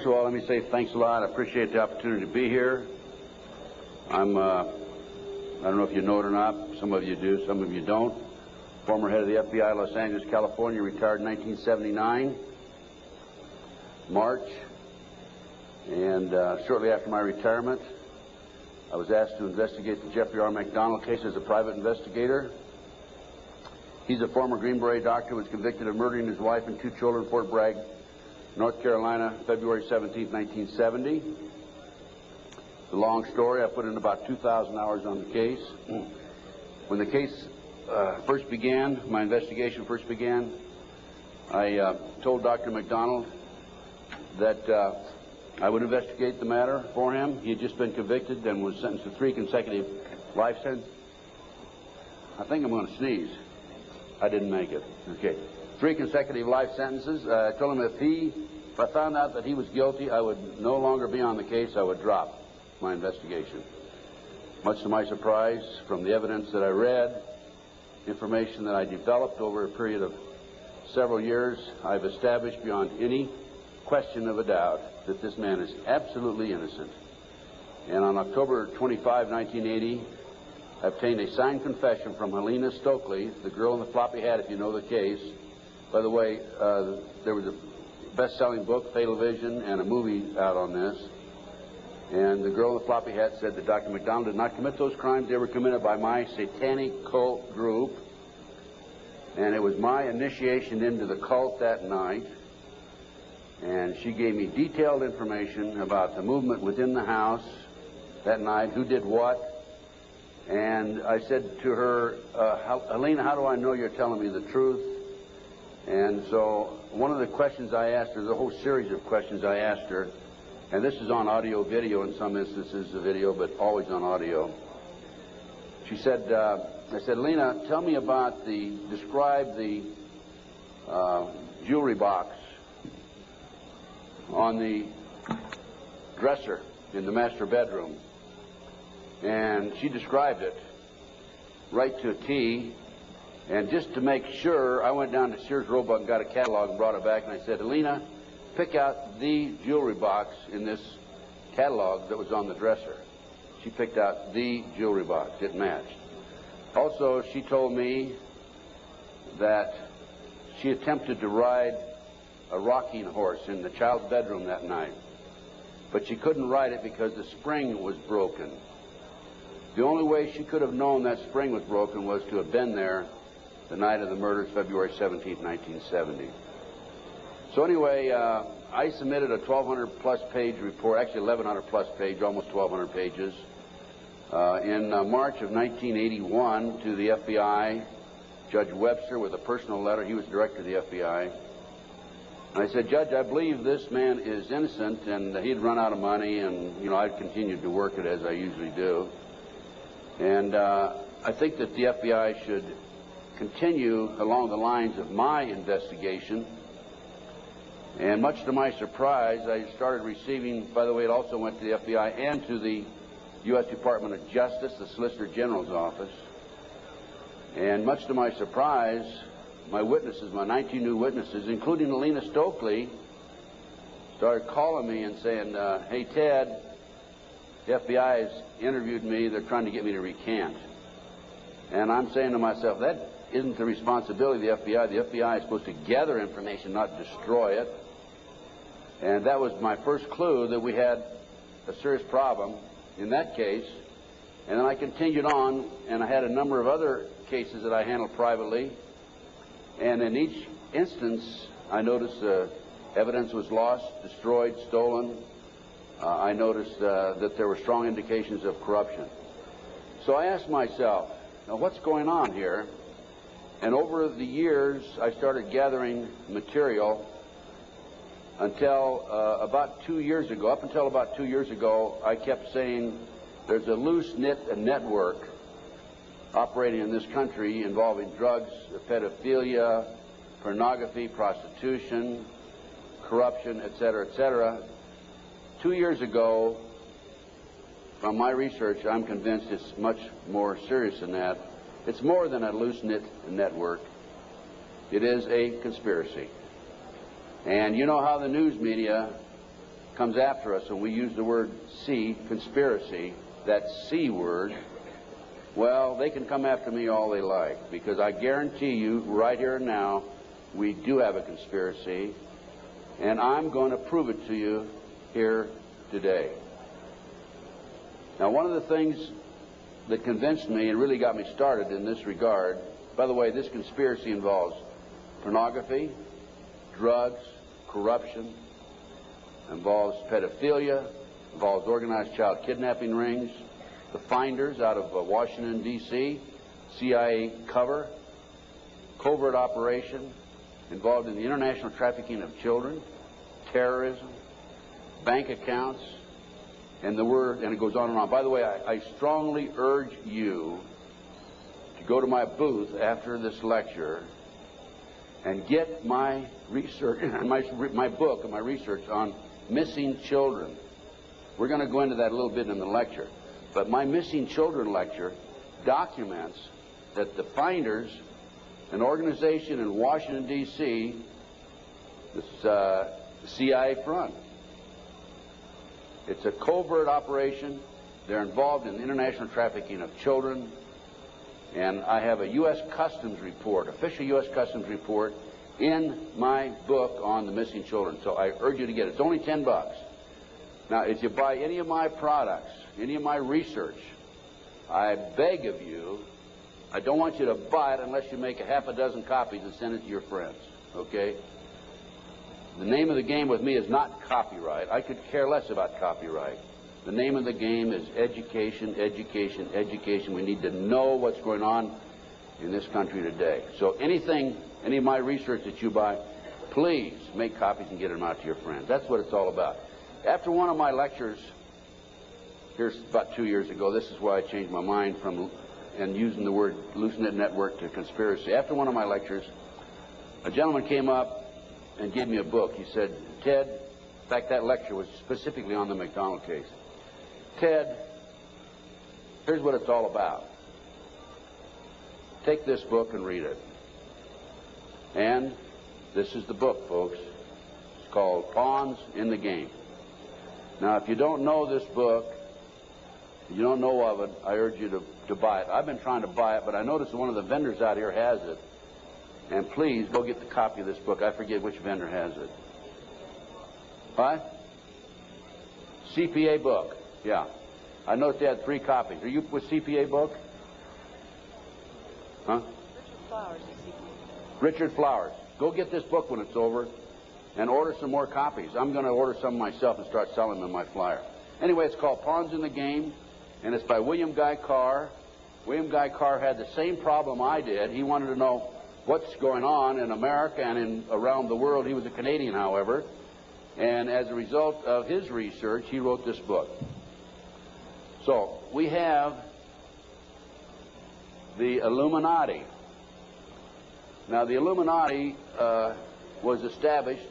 First of all, let me say thanks a lot. I appreciate the opportunity to be here. I don't know if you know it or not. Some of you do, some of you don't. Former head of the FBI, Los Angeles, California, retired in 1979, March. And shortly after my retirement, I was asked to investigate the Jeffrey R. McDonald case as a private investigator. He's a former Green Beret doctor who was convicted of murdering his wife and 2 children in Fort Bragg, North Carolina, February 17, 1970. It's a long story. I put in about 2,000 hours on the case. When the case first began, my investigation first began, I told Dr. McDonald that I would investigate the matter for him. He had just been convicted and was sentenced to 3 consecutive life sentences. I think I'm going to sneeze. I didn't make it. Okay. 3 consecutive life sentences. I told him if I found out that he was guilty, I would no longer be on the case. I would drop my investigation. Much to my surprise, from the evidence that I read, information that I developed over a period of several years, I've established beyond any question of a doubt that this man is absolutely innocent. And on October 25, 1980, I obtained a signed confession from Helena Stokely, the girl in the floppy hat, if you know the case. By the way, there was a best-selling book, Fatal Vision, and a movie out on this. And the girl in the floppy hat said that Dr. McDonald did not commit those crimes. They were committed by my satanic cult group. And it was my initiation into the cult that night. And she gave me detailed information about the movement within the house that night, who did what. And I said to her, Helena, how do I know you're telling me the truth? And so one of the questions I asked her, the whole series of questions I asked her, and this is on audio video in some instances, the video, but always on audio. She said, I said, Helena, tell me about describe the jewelry box on the dresser in the master bedroom. And she described it right to a T. And just to make sure, I went down to Sears Roebuck and got a catalog and brought it back. And I said, Helena, pick out the jewelry box in this catalog that was on the dresser. She picked out the jewelry box. It matched. Also, she told me that she attempted to ride a rocking horse in the child's bedroom that night. But she couldn't ride it because the spring was broken. The only way she could have known that spring was broken was to have been there the night of the murders, February 17, 1970. So anyway, I submitted a 1,200-plus page report, actually 1,100-plus page, almost 1,200 pages, in March of 1981 to the FBI, Judge Webster, with a personal letter. He was director of the FBI. And I said, Judge, I believe this man is innocent, and he'd run out of money, and, you know, I'd continued to work it as I usually do. And I think that the FBI should continue along the lines of my investigation. And much to my surprise, I started receiving, by the way, it also went to the FBI and to the U.S. Department of Justice, the Solicitor General's office. And much to my surprise, my witnesses, my 19 new witnesses, including Helena Stokely, started calling me and saying, hey, Ted, the FBI has interviewed me. They're trying to get me to recant. And I'm saying to myself, that isn't the responsibility of the FBI. The FBI is supposed to gather information, not destroy it. And that was my first clue that we had a serious problem in that case. And then I continued on, and I had a number of other cases that I handled privately. And in each instance, I noticed evidence was lost, destroyed, stolen. I noticed that there were strong indications of corruption. So I asked myself, now what's going on here? And over the years, I started gathering material until about 2 years ago. Up until about 2 years ago, I kept saying there's a loose-knit network operating in this country involving drugs, pedophilia, pornography, prostitution, corruption, et cetera, et cetera. 2 years ago, from my research, I'm convinced it's much more serious than that. It's more than a loose-knit network. It is a conspiracy. And you know how the news media comes after us and we use the word C, conspiracy, that C word, well, they can come after me all they like, because I guarantee you right here and now we do have a conspiracy, and I'm going to prove it to you here today. Now, one of the things that convinced me and really got me started in this regard, by the way, this conspiracy involves pornography, drugs, corruption, involves pedophilia, involves organized child kidnapping rings, the finders out of Washington, D.C., CIA cover, covert operation, involved in the international trafficking of children, terrorism, bank accounts, and it goes on and on. By the way, I strongly urge you to go to my booth after this lecture and get my research, my book and my research on missing children. We're going to go into that a little bit in the lecture. But my missing children lecture documents that the finders, an organization in Washington, D.C., this CIA front. It's a covert operation. They're involved in the international trafficking of children. And I have a U.S. Customs report, official U.S. Customs report, in my book on the missing children. So I urge you to get it. It's only $10. Now, if you buy any of my products, any of my research, I beg of you, I don't want you to buy it unless you make a half a dozen copies and send it to your friends, okay? The name of the game with me is not copyright. I could care less about copyright. The name of the game is education, education, education. We need to know what's going on in this country today. So any of my research that you buy, please make copies and get them out to your friends. That's what it's all about. After one of my lectures, here's about 2 years ago, this is why I changed my mind from and using the word Hallucinate Network to conspiracy. After one of my lectures, a gentleman came up and gave me a book. He said, Ted, in fact, that lecture was specifically on the McDonald case. Ted, here's what it's all about. Take this book and read it. And this is the book, folks. It's called Pawns in the Game. Now, if you don't know this book, you don't know of it, I urge you to buy it. I've been trying to buy it, but I noticed one of the vendors out here has it. And please, go get the copy of this book. I forget which vendor has it. What? CPA book. Yeah. I noticed they had 3 copies. Are you with CPA book? Huh? Richard Flowers is CPA. Richard Flowers. Go get this book when it's over and order some more copies. I'm going to order some myself and start selling them in my flyer. Anyway, it's called Pawns in the Game, and it's by William Guy Carr. William Guy Carr had the same problem I did. He wanted to know what's going on in America and around the world. He was a Canadian, however, and as a result of his research, he wrote this book. So, we have the Illuminati. Now, the Illuminati was established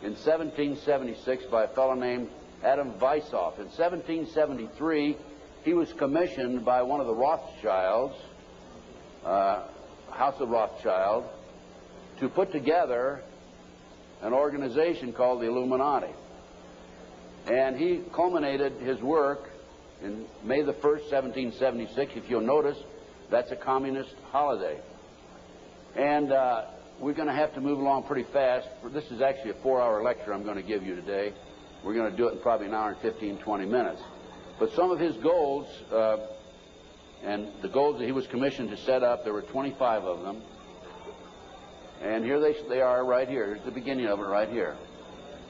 in 1776 by a fellow named Adam Weishaupt. In 1773, he was commissioned by one of the Rothschilds, House of Rothschild, to put together an organization called the Illuminati. And he culminated his work in May the 1st, 1776. If you'll notice, that's a communist holiday. And we're going to have to move along pretty fast. This is actually a 4-hour lecture I'm going to give you today. We're going to do it in probably an hour and 15, 20 minutes. But some of his goals, and the goals that he was commissioned to set up, there were 25 of them. And here they are right here. Here's the beginning of it right here.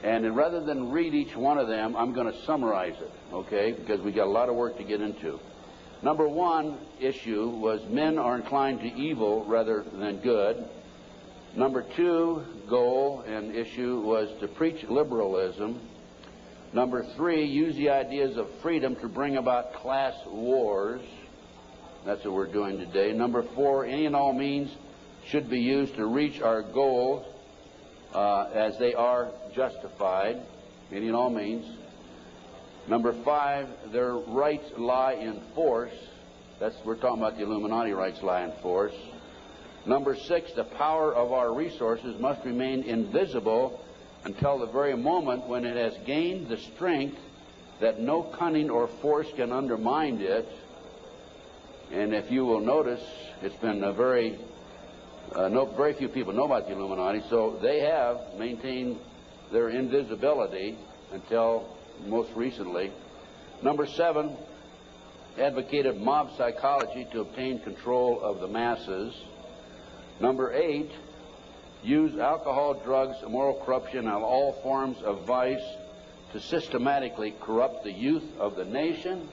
And rather than read each one of them, I'm going to summarize it, okay, because we got a lot of work to get into. Number 1 issue was men are inclined to evil rather than good. Number 2 goal and issue was to preach liberalism. Number 3, use the ideas of freedom to bring about class wars. That's what we're doing today. Number 4, any and all means should be used to reach our goals as they are justified. Any and all means. Number 5, their rights lie in force. We're talking about the Illuminati rights lie in force. Number 6, the power of our resources must remain invisible until the very moment when it has gained the strength that no cunning or force can undermine it. And if you will notice, it's been very few people know about the Illuminati, so they have maintained their invisibility until most recently. Number 7, advocated mob psychology to obtain control of the masses. Number 8, use alcohol, drugs, moral corruption, and all forms of vice to systematically corrupt the youth of the nation.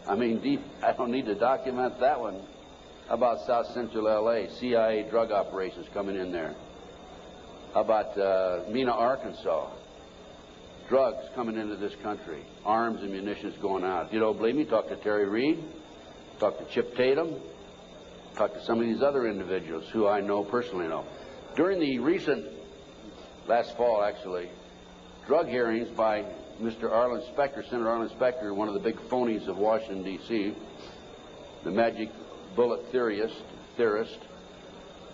I mean, I don't need to document that one. How about South Central L.A., CIA drug operations coming in there? How about Mena, Arkansas? Drugs coming into this country, arms and munitions going out. If you don't believe me, talk to Terry Reid, talk to Chip Tatum, talk to some of these other individuals who I personally know. During the recent, last fall actually, drug hearings by Mr. Arlen Specter, Senator Arlen Specter, one of the big phonies of Washington, D.C., the magic bullet theorist,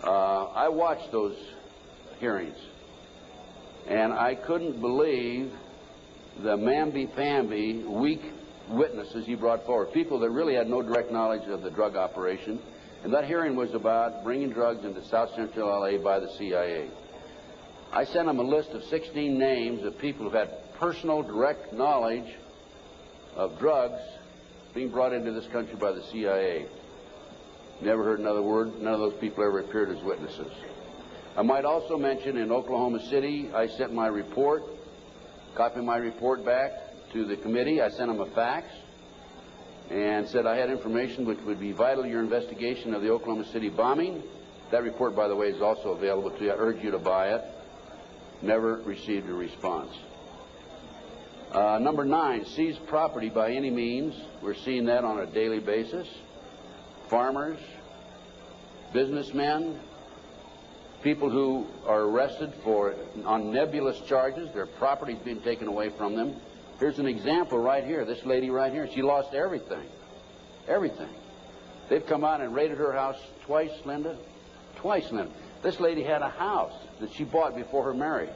I watched those hearings, and I couldn't believe the mamby-pamby, weak witnesses he brought forward, people that really had no direct knowledge of the drug operation. And that hearing was about bringing drugs into South Central L.A. by the CIA. I sent him a list of 16 names of people who had personal, direct knowledge of drugs being brought into this country by the CIA. Never heard another word. None of those people ever appeared as witnesses. I might also mention in Oklahoma City, I sent my report, copy my report back to the committee. I sent them a fax and said I had information which would be vital to your investigation of the Oklahoma City bombing. That report, by the way, is also available to you. I urge you to buy it. Never received a response. Number 9, seize property by any means. We're seeing that on a daily basis. Farmers, businessmen, people who are arrested on nebulous charges, their property's being taken away from them. Here's an example right here. This lady right here, she lost everything. Everything. They've come out and raided her house twice, Linda. Twice, Linda. This lady had a house that she bought before her marriage.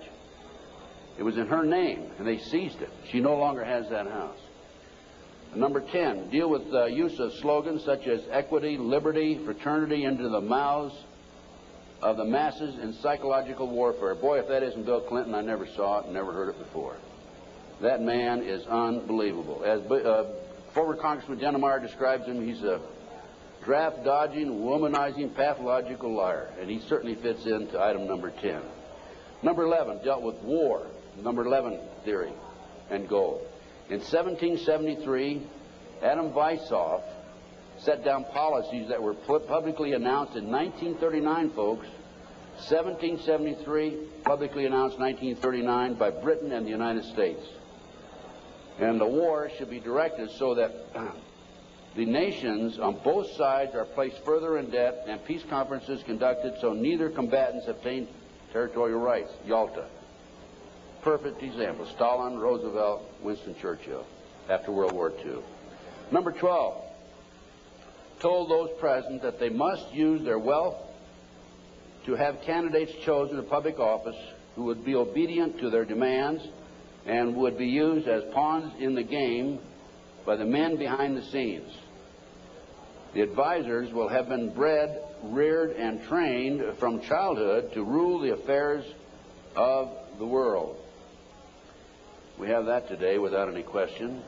It was in her name, and they seized it. She no longer has that house. Number 10, deal with the use of slogans such as equity, liberty, fraternity into the mouths of the masses in psychological warfare. Boy, if that isn't Bill Clinton, I never saw it and never heard it before. That man is unbelievable. As former Congressman Dennemeyer describes him, he's a draft-dodging, womanizing, pathological liar, and he certainly fits into item number 10. Number 11 dealt with war, number 11 theory and goal. In 1773, Adam Weishaupt set down policies that were publicly announced in 1939, folks. 1773, publicly announced 1939 by Britain and the United States. And the war should be directed so that the nations on both sides are placed further in debt and peace conferences conducted so neither combatants obtain territorial rights. Yalta. Perfect example. Stalin, Roosevelt, Winston Churchill after World War II. Number 12, told those present that they must use their wealth to have candidates chosen to public office who would be obedient to their demands and would be used as pawns in the game by the men behind the scenes. The advisors will have been bred, reared, and trained from childhood to rule the affairs of the world. We have that today without any question.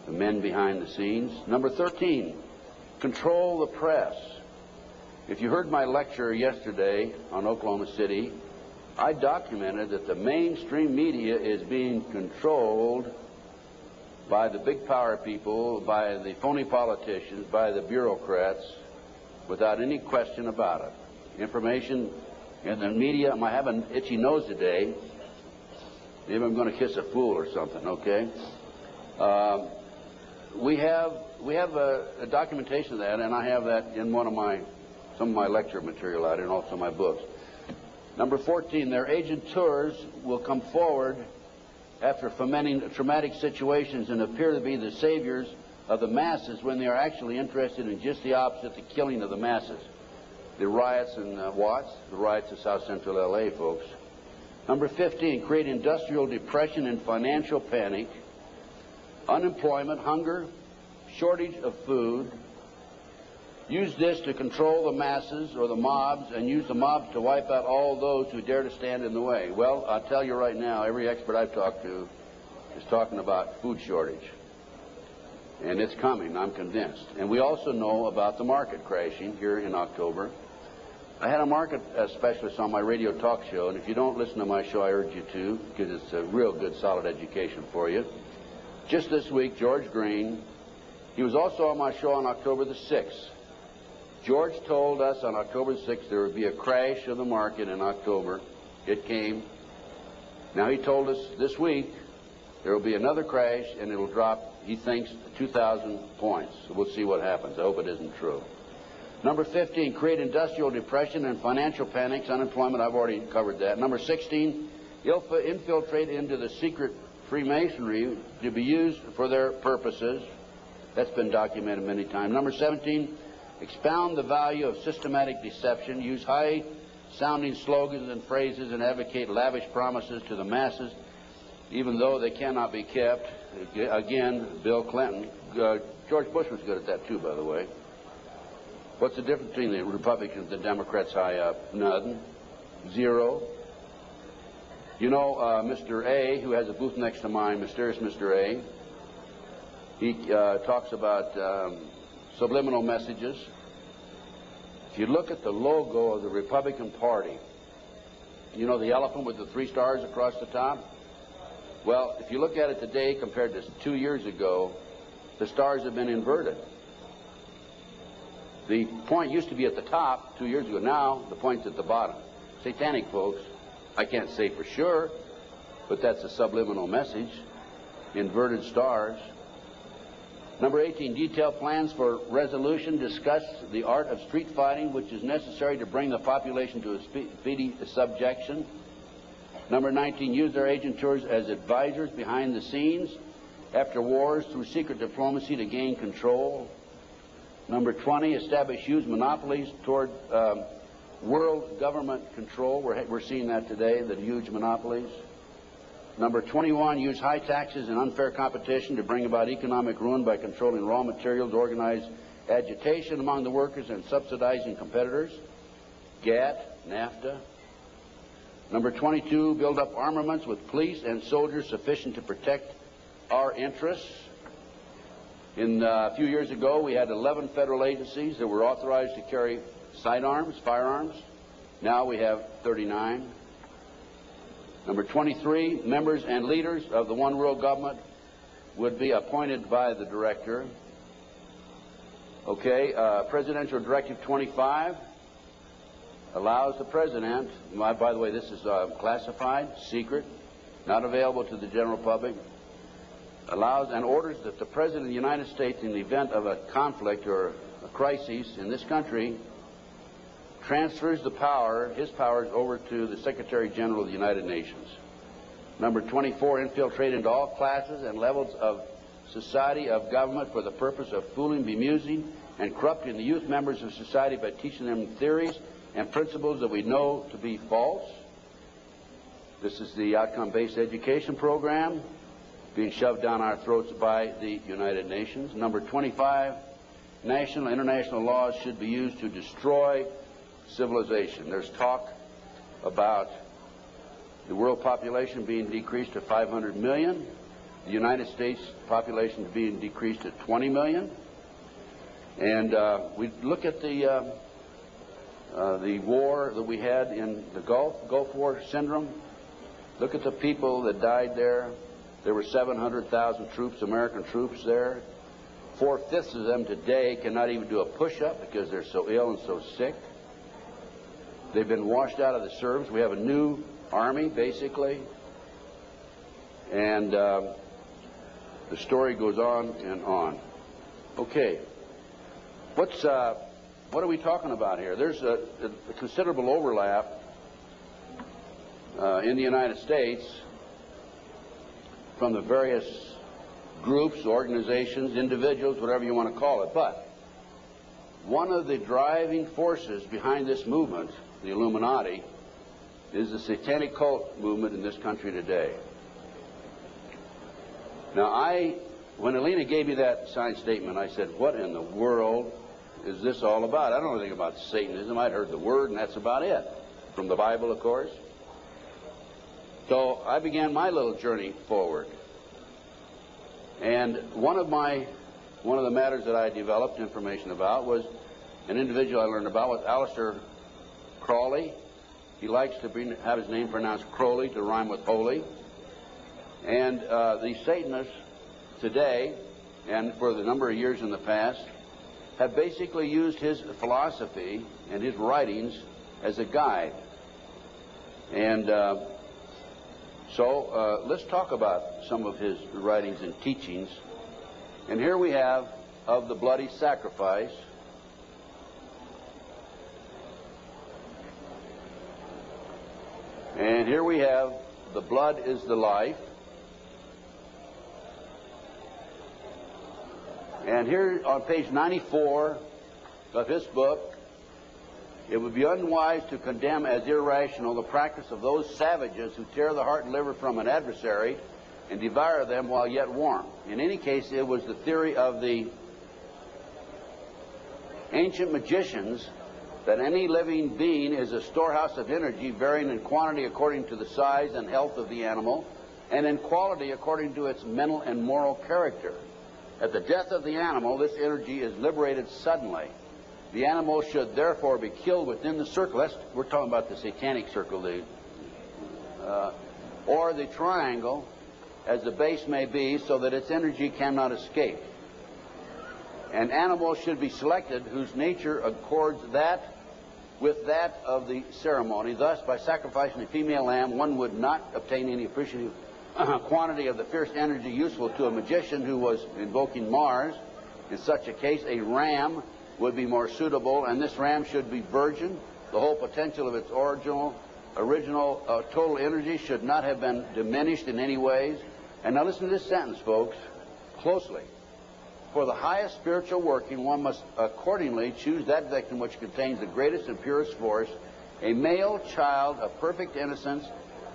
The men behind the scenes. Number 13, control the press. If you heard my lecture yesterday on Oklahoma City, I documented that the mainstream media is being controlled by the big power people, by the phony politicians, by the bureaucrats, without any question about it. Information in the media, I have an itchy nose today. Maybe I'm going to kiss a fool or something, okay? We have a documentation of that, and I have that in some of my lecture material out, and also my books. Number 14, their agenteurs will come forward after fomenting traumatic situations and appear to be the saviors of the masses when they are actually interested in just the opposite, the killing of the masses. The riots in Watts, the riots in South Central L.A., folks. Number 15, create industrial depression and financial panic, unemployment, hunger, shortage of food. Use this to control the masses or the mobs, and use the mobs to wipe out all those who dare to stand in the way. Well, I'll tell you right now, every expert I've talked to is talking about food shortage. And it's coming, I'm convinced. And we also know about the market crashing here in October. I had a market specialist on my radio talk show, and if you don't listen to my show, I urge you to, because it's a real good, solid education for you. Just this week, George Green, he was also on my show on October the 6th. George told us on October 6th there would be a crash of the market in October. It came. Now he told us this week there will be another crash, and it will drop, he thinks, 2,000 points. So we'll see what happens. I hope it isn't true. Number 15, create industrial depression and financial panics, unemployment. I've already covered that. Number 16, infiltrate into the secret Freemasonry to be used for their purposes. That's been documented many times. Number 17, expound the value of systematic deception. Use high-sounding slogans and phrases and advocate lavish promises to the masses, even though they cannot be kept. Again, Bill Clinton. George Bush was good at that, too, by the way. What's the difference between the Republicans and the Democrats high up? None. Zero. You know, Mr. A, who has a booth next to mine, mysterious Mr. A, he talks about subliminal messages. If you look at the logo of the Republican Party, you know the elephant with the 3 stars across the top? Well, if you look at it today compared to 2 years ago, the stars have been inverted. The point used to be at the top 2 years ago. Now the point's at the bottom. Satanic, folks. I can't say for sure, but that's a subliminal message. Inverted stars. Number 18, detail plans for resolution. Discuss the art of street fighting, which is necessary to bring the population to a speedy subjection. Number 19, use their agentures as advisors behind the scenes after wars through secret diplomacy to gain control. Number 20, establish huge monopolies toward world government control. We're seeing that today, the huge monopolies. Number 21, use high taxes and unfair competition to bring about economic ruin by controlling raw materials, organize agitation among the workers, and subsidizing competitors. GATT, NAFTA. Number 22, build up armaments with police and soldiers sufficient to protect our interests. A few years ago, we had 11 federal agencies that were authorized to carry sidearms, firearms. Now we have 39. Number 23, members and leaders of the one world government would be appointed by the director. Okay, Presidential Directive 25 allows the president, by the way, this is classified, secret, not available to the general public, allows and orders that the President of the United States, in the event of a conflict or a crisis in this country, transfers the power, his powers, over to the Secretary General of the United Nations. Number 24, infiltrate into all classes and levels of society, of government, for the purpose of fooling, bemusing, and corrupting the youth members of society by teaching them theories and principles that we know to be false. This is the outcome-based education program being shoved down our throats by the United Nations. Number 25, national and international laws should be used to destroy civilization. There's talk about the world population being decreased to 500 million, the United States population being decreased to 20 million. And we look at the war that we had in the Gulf War syndrome. Look at the people that died there. There were 700,000 troops, American troops there. 4/5 of them today cannot even do a push-up because they're so ill and so sick. They've been washed out of the service. We have a new army, basically. And the story goes on and on. Okay. What are we talking about here? There's a considerable overlap in the United States from the various groups, organizations, individuals, whatever you want to call it. But one of the driving forces behind this movement, the Illuminati, is the satanic cult movement in this country today. Now, when Alina gave me that signed statement, I said, what in the world is this all about? I don't know anything about Satanism. I'd heard the word, and that's about it. From the Bible, of course. So I began my little journey forward. And one of the matters that I developed information about was an individual I learned about was Aleister Crowley. He likes to have his name pronounced Crowley to rhyme with holy. And the Satanists today, and for the number of years in the past, have basically used his philosophy and his writings as a guide. And so let's talk about some of his writings and teachings. And here we have of the bloody sacrifice. And here we have the blood is the life. And here on page 94 of his book, it would be unwise to condemn as irrational the practice of those savages who tear the heart and liver from an adversary and devour them while yet warm. In any case, it was the theory of the ancient magicians that any living being is a storehouse of energy varying in quantity according to the size and health of the animal and in quality according to its mental and moral character. At the death of the animal, this energy is liberated suddenly. The animal should therefore be killed within the circle. We're talking about the satanic circle, or the triangle, as the base may be, so that its energy cannot escape. An animal should be selected whose nature accords that with that of the ceremony. Thus, by sacrificing a female lamb, one would not obtain any appreciative quantity of the fierce energy useful to a magician who was invoking Mars. In such a case, a ram would be more suitable, and this ram should be virgin. The whole potential of its original total energy should not have been diminished in any ways. And now listen to this sentence, folks, closely. For the highest spiritual working, one must accordingly choose that victim which contains the greatest and purest force. A male child of perfect innocence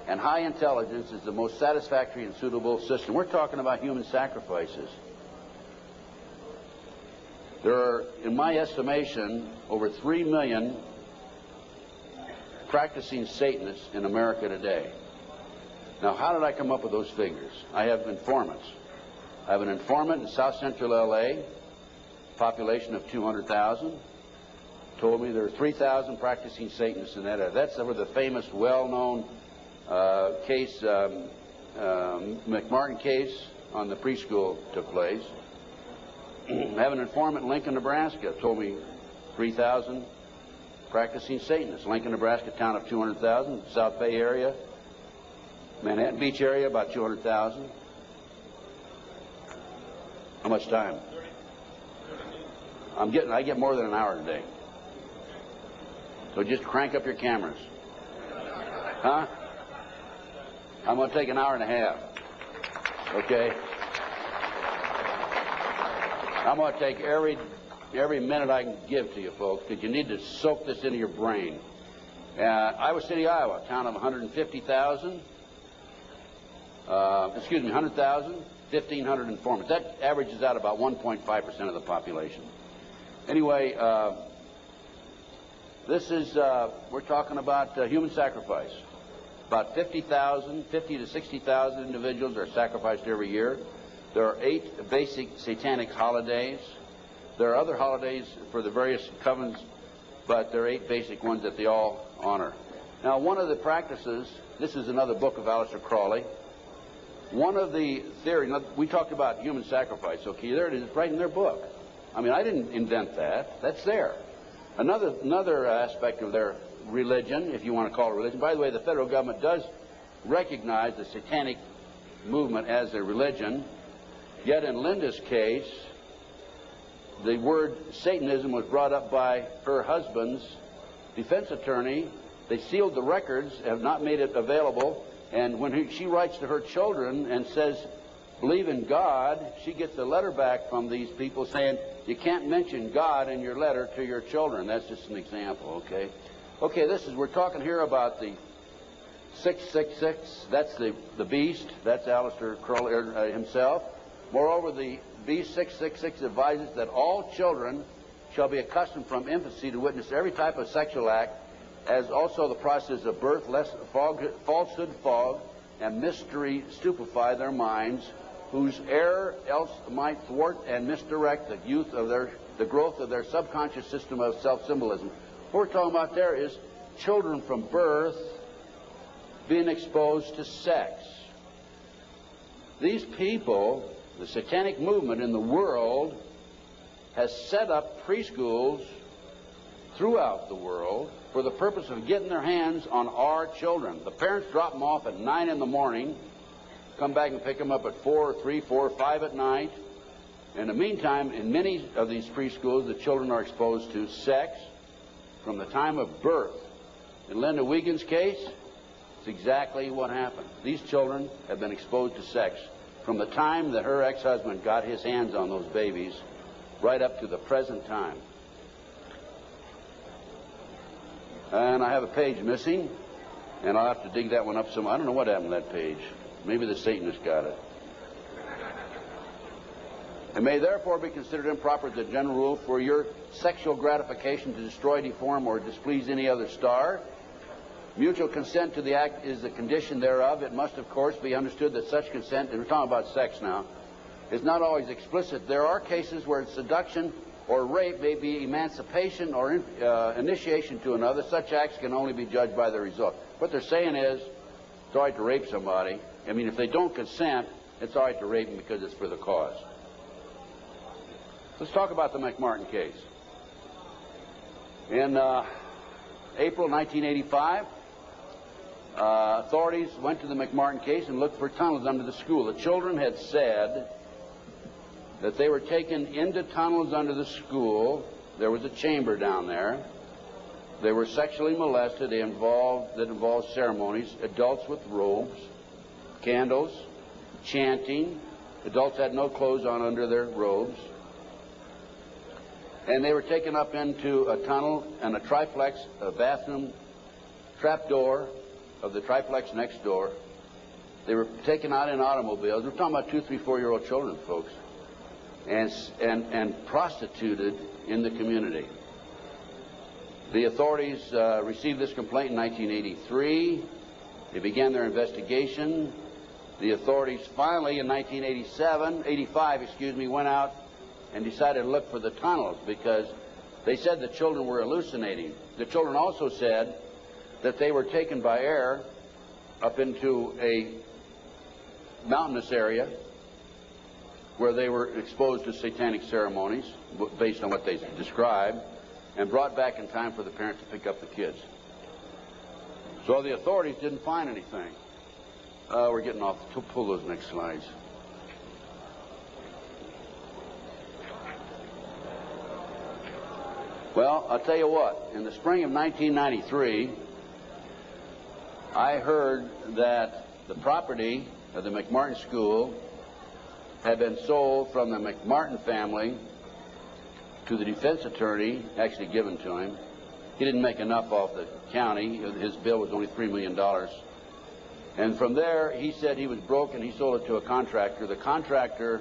and high intelligence is the most satisfactory and suitable system. We're talking about human sacrifices. There are, in my estimation, over 3 million practicing Satanists in America today. Now, how did I come up with those figures? I have informants. I have an informant in South Central L.A., population of 200,000, told me there are 3,000 practicing Satanists in that area. That's where the famous, well-known case, McMartin case on the preschool took place. I have an informant in Lincoln, Nebraska, told me 3,000 practicing Satanists. Lincoln, Nebraska, town of 200,000. South Bay area, Manhattan Beach area, about 200,000. How much time? I get more than an hour today. So just crank up your cameras. Huh? I'm going to take an hour and a half. Okay? I'm going to take every minute I can give to you folks, because you need to soak this into your brain. Iowa City, Iowa, town of 150,000. 100,000, 1,500 informants. That averages out about 1.5% of the population. Anyway, this is, we're talking about human sacrifice. About 50 to 60,000 individuals are sacrificed every year. There are 8 basic satanic holidays. There are other holidays for the various covens, but there are 8 basic ones that they all honor. Now, one of the practices, this is another book of Aleister Crowley. One of the theories, we talked about human sacrifice, okay, there it is, it's right in their book. I mean, I didn't invent that. That's there. Another aspect of their religion, if you want to call it religion, by the way, the federal government does recognize the satanic movement as a religion, yet in Linda's case, the word Satanism was brought up by her husband's defense attorney. They sealed the records, have not made it available, and when she writes to her children and says, believe in God, she gets a letter back from these people saying, you can't mention God in your letter to your children. That's just an example, okay? Okay, we're talking here about the 666, that's the beast. That's Aleister Crowley himself. Moreover, the beast 666 advises that all children shall be accustomed from infancy to witness every type of sexual act, as also the process of birth, lest falsehood fog and mystery stupefy their minds, whose error else might thwart and misdirect the growth of their subconscious system of self-symbolism. What we're talking about there is children from birth being exposed to sex. These people, the satanic movement in the world, has set up preschools throughout the world for the purpose of getting their hands on our children. The parents drop them off at 9 in the morning, come back and pick them up at 4, 3, 4, 5 at night. In the meantime, in many of these preschools, the children are exposed to sex from the time of birth. In Linda Wiegand's case, it's exactly what happened. These children have been exposed to sex from the time that her ex-husband got his hands on those babies right up to the present time. And I have a page missing, and I'll have to dig that one up some. I don't know what happened to that page. Maybe the Satanist got it. It may therefore be considered improper as a general rule for your sexual gratification to destroy, deform, or displease any other star. Mutual consent to the act is the condition thereof. It must, of course, be understood that such consent, and we're talking about sex now, is not always explicit. There are cases where seduction or rape may be emancipation or initiation to another. Such acts can only be judged by the result. What they're saying is it's all right to rape somebody. I mean, if they don't consent, it's all right to rape them because it's for the cause. Let's talk about the McMartin case. In April 1985, authorities went to the McMartin case and looked for tunnels under the school. The children had said that they were taken into tunnels under the school. There was a chamber down there. They were sexually molested. That involved ceremonies, adults with robes, candles, chanting. Adults had no clothes on under their robes. And they were taken up into a tunnel and a triplex, a bathroom trap door of the triplex next door. They were taken out in automobiles. We're talking about 2, 3, 4-year-old children, folks. And prostituted in the community. The authorities received this complaint in 1983. They began their investigation. The authorities finally, in 1985, went out and decided to look for the tunnels because they said the children were hallucinating. The children also said that they were taken by air up into a mountainous area where they were exposed to satanic ceremonies based on what they described, and brought back in time for the parents to pick up the kids. So the authorities didn't find anything. We're getting off. Pull those next slides. Well, I'll tell you what. In the spring of 1993, I heard that the property of the McMartin School had been sold from the McMartin family to the defense attorney, actually given to him. He didn't make enough off the county. His bill was only $3 million. And from there, he said he was broke and he sold it to a contractor. The contractor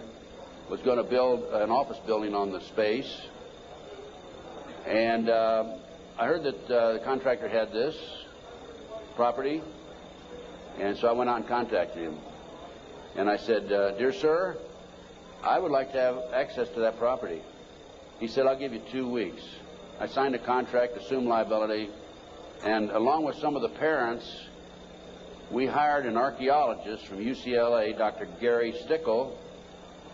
was going to build an office building on the space. And I heard that the contractor had this property. And so I went out and contacted him. And I said, "Dear sir, I would like to have access to that property." He said, "I'll give you 2 weeks." I signed a contract, assumed liability, and along with some of the parents, we hired an archaeologist from UCLA, Dr. Gary Stickle,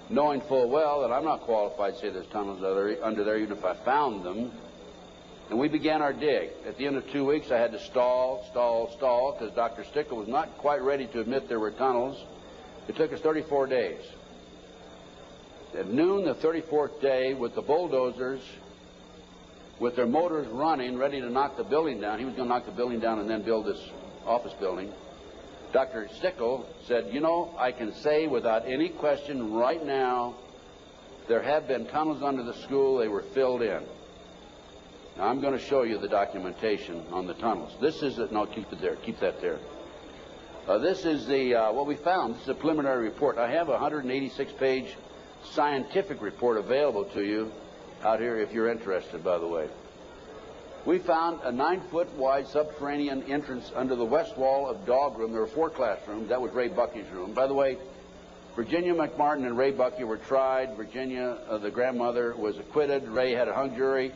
knowing full well that I'm not qualified to say there's tunnels under there, even if I found them. And we began our dig. At the end of 2 weeks, I had to stall, because Dr. Stickle was not quite ready to admit there were tunnels. It took us 34 days. At noon the 34th day, with the bulldozers, with their motors running, ready to knock the building down, he was going to knock the building down and then build this office building. Dr. Stickle said, "You know, I can say without any question right now, there have been tunnels under the school. They were filled in." Now, I'm going to show you the documentation on the tunnels. This is it. No, keep it there. Keep that there. This is the what we found. This is a preliminary report. I have a 186-page scientific report available to you out here if you're interested, by the way. We found a 9-foot wide subterranean entrance under the west wall of dog room. There were 4 classrooms. That was Ray Bucky's room. By the way, Virginia McMartin and Ray Bucky were tried. Virginia, the grandmother, was acquitted. Ray had a hung jury.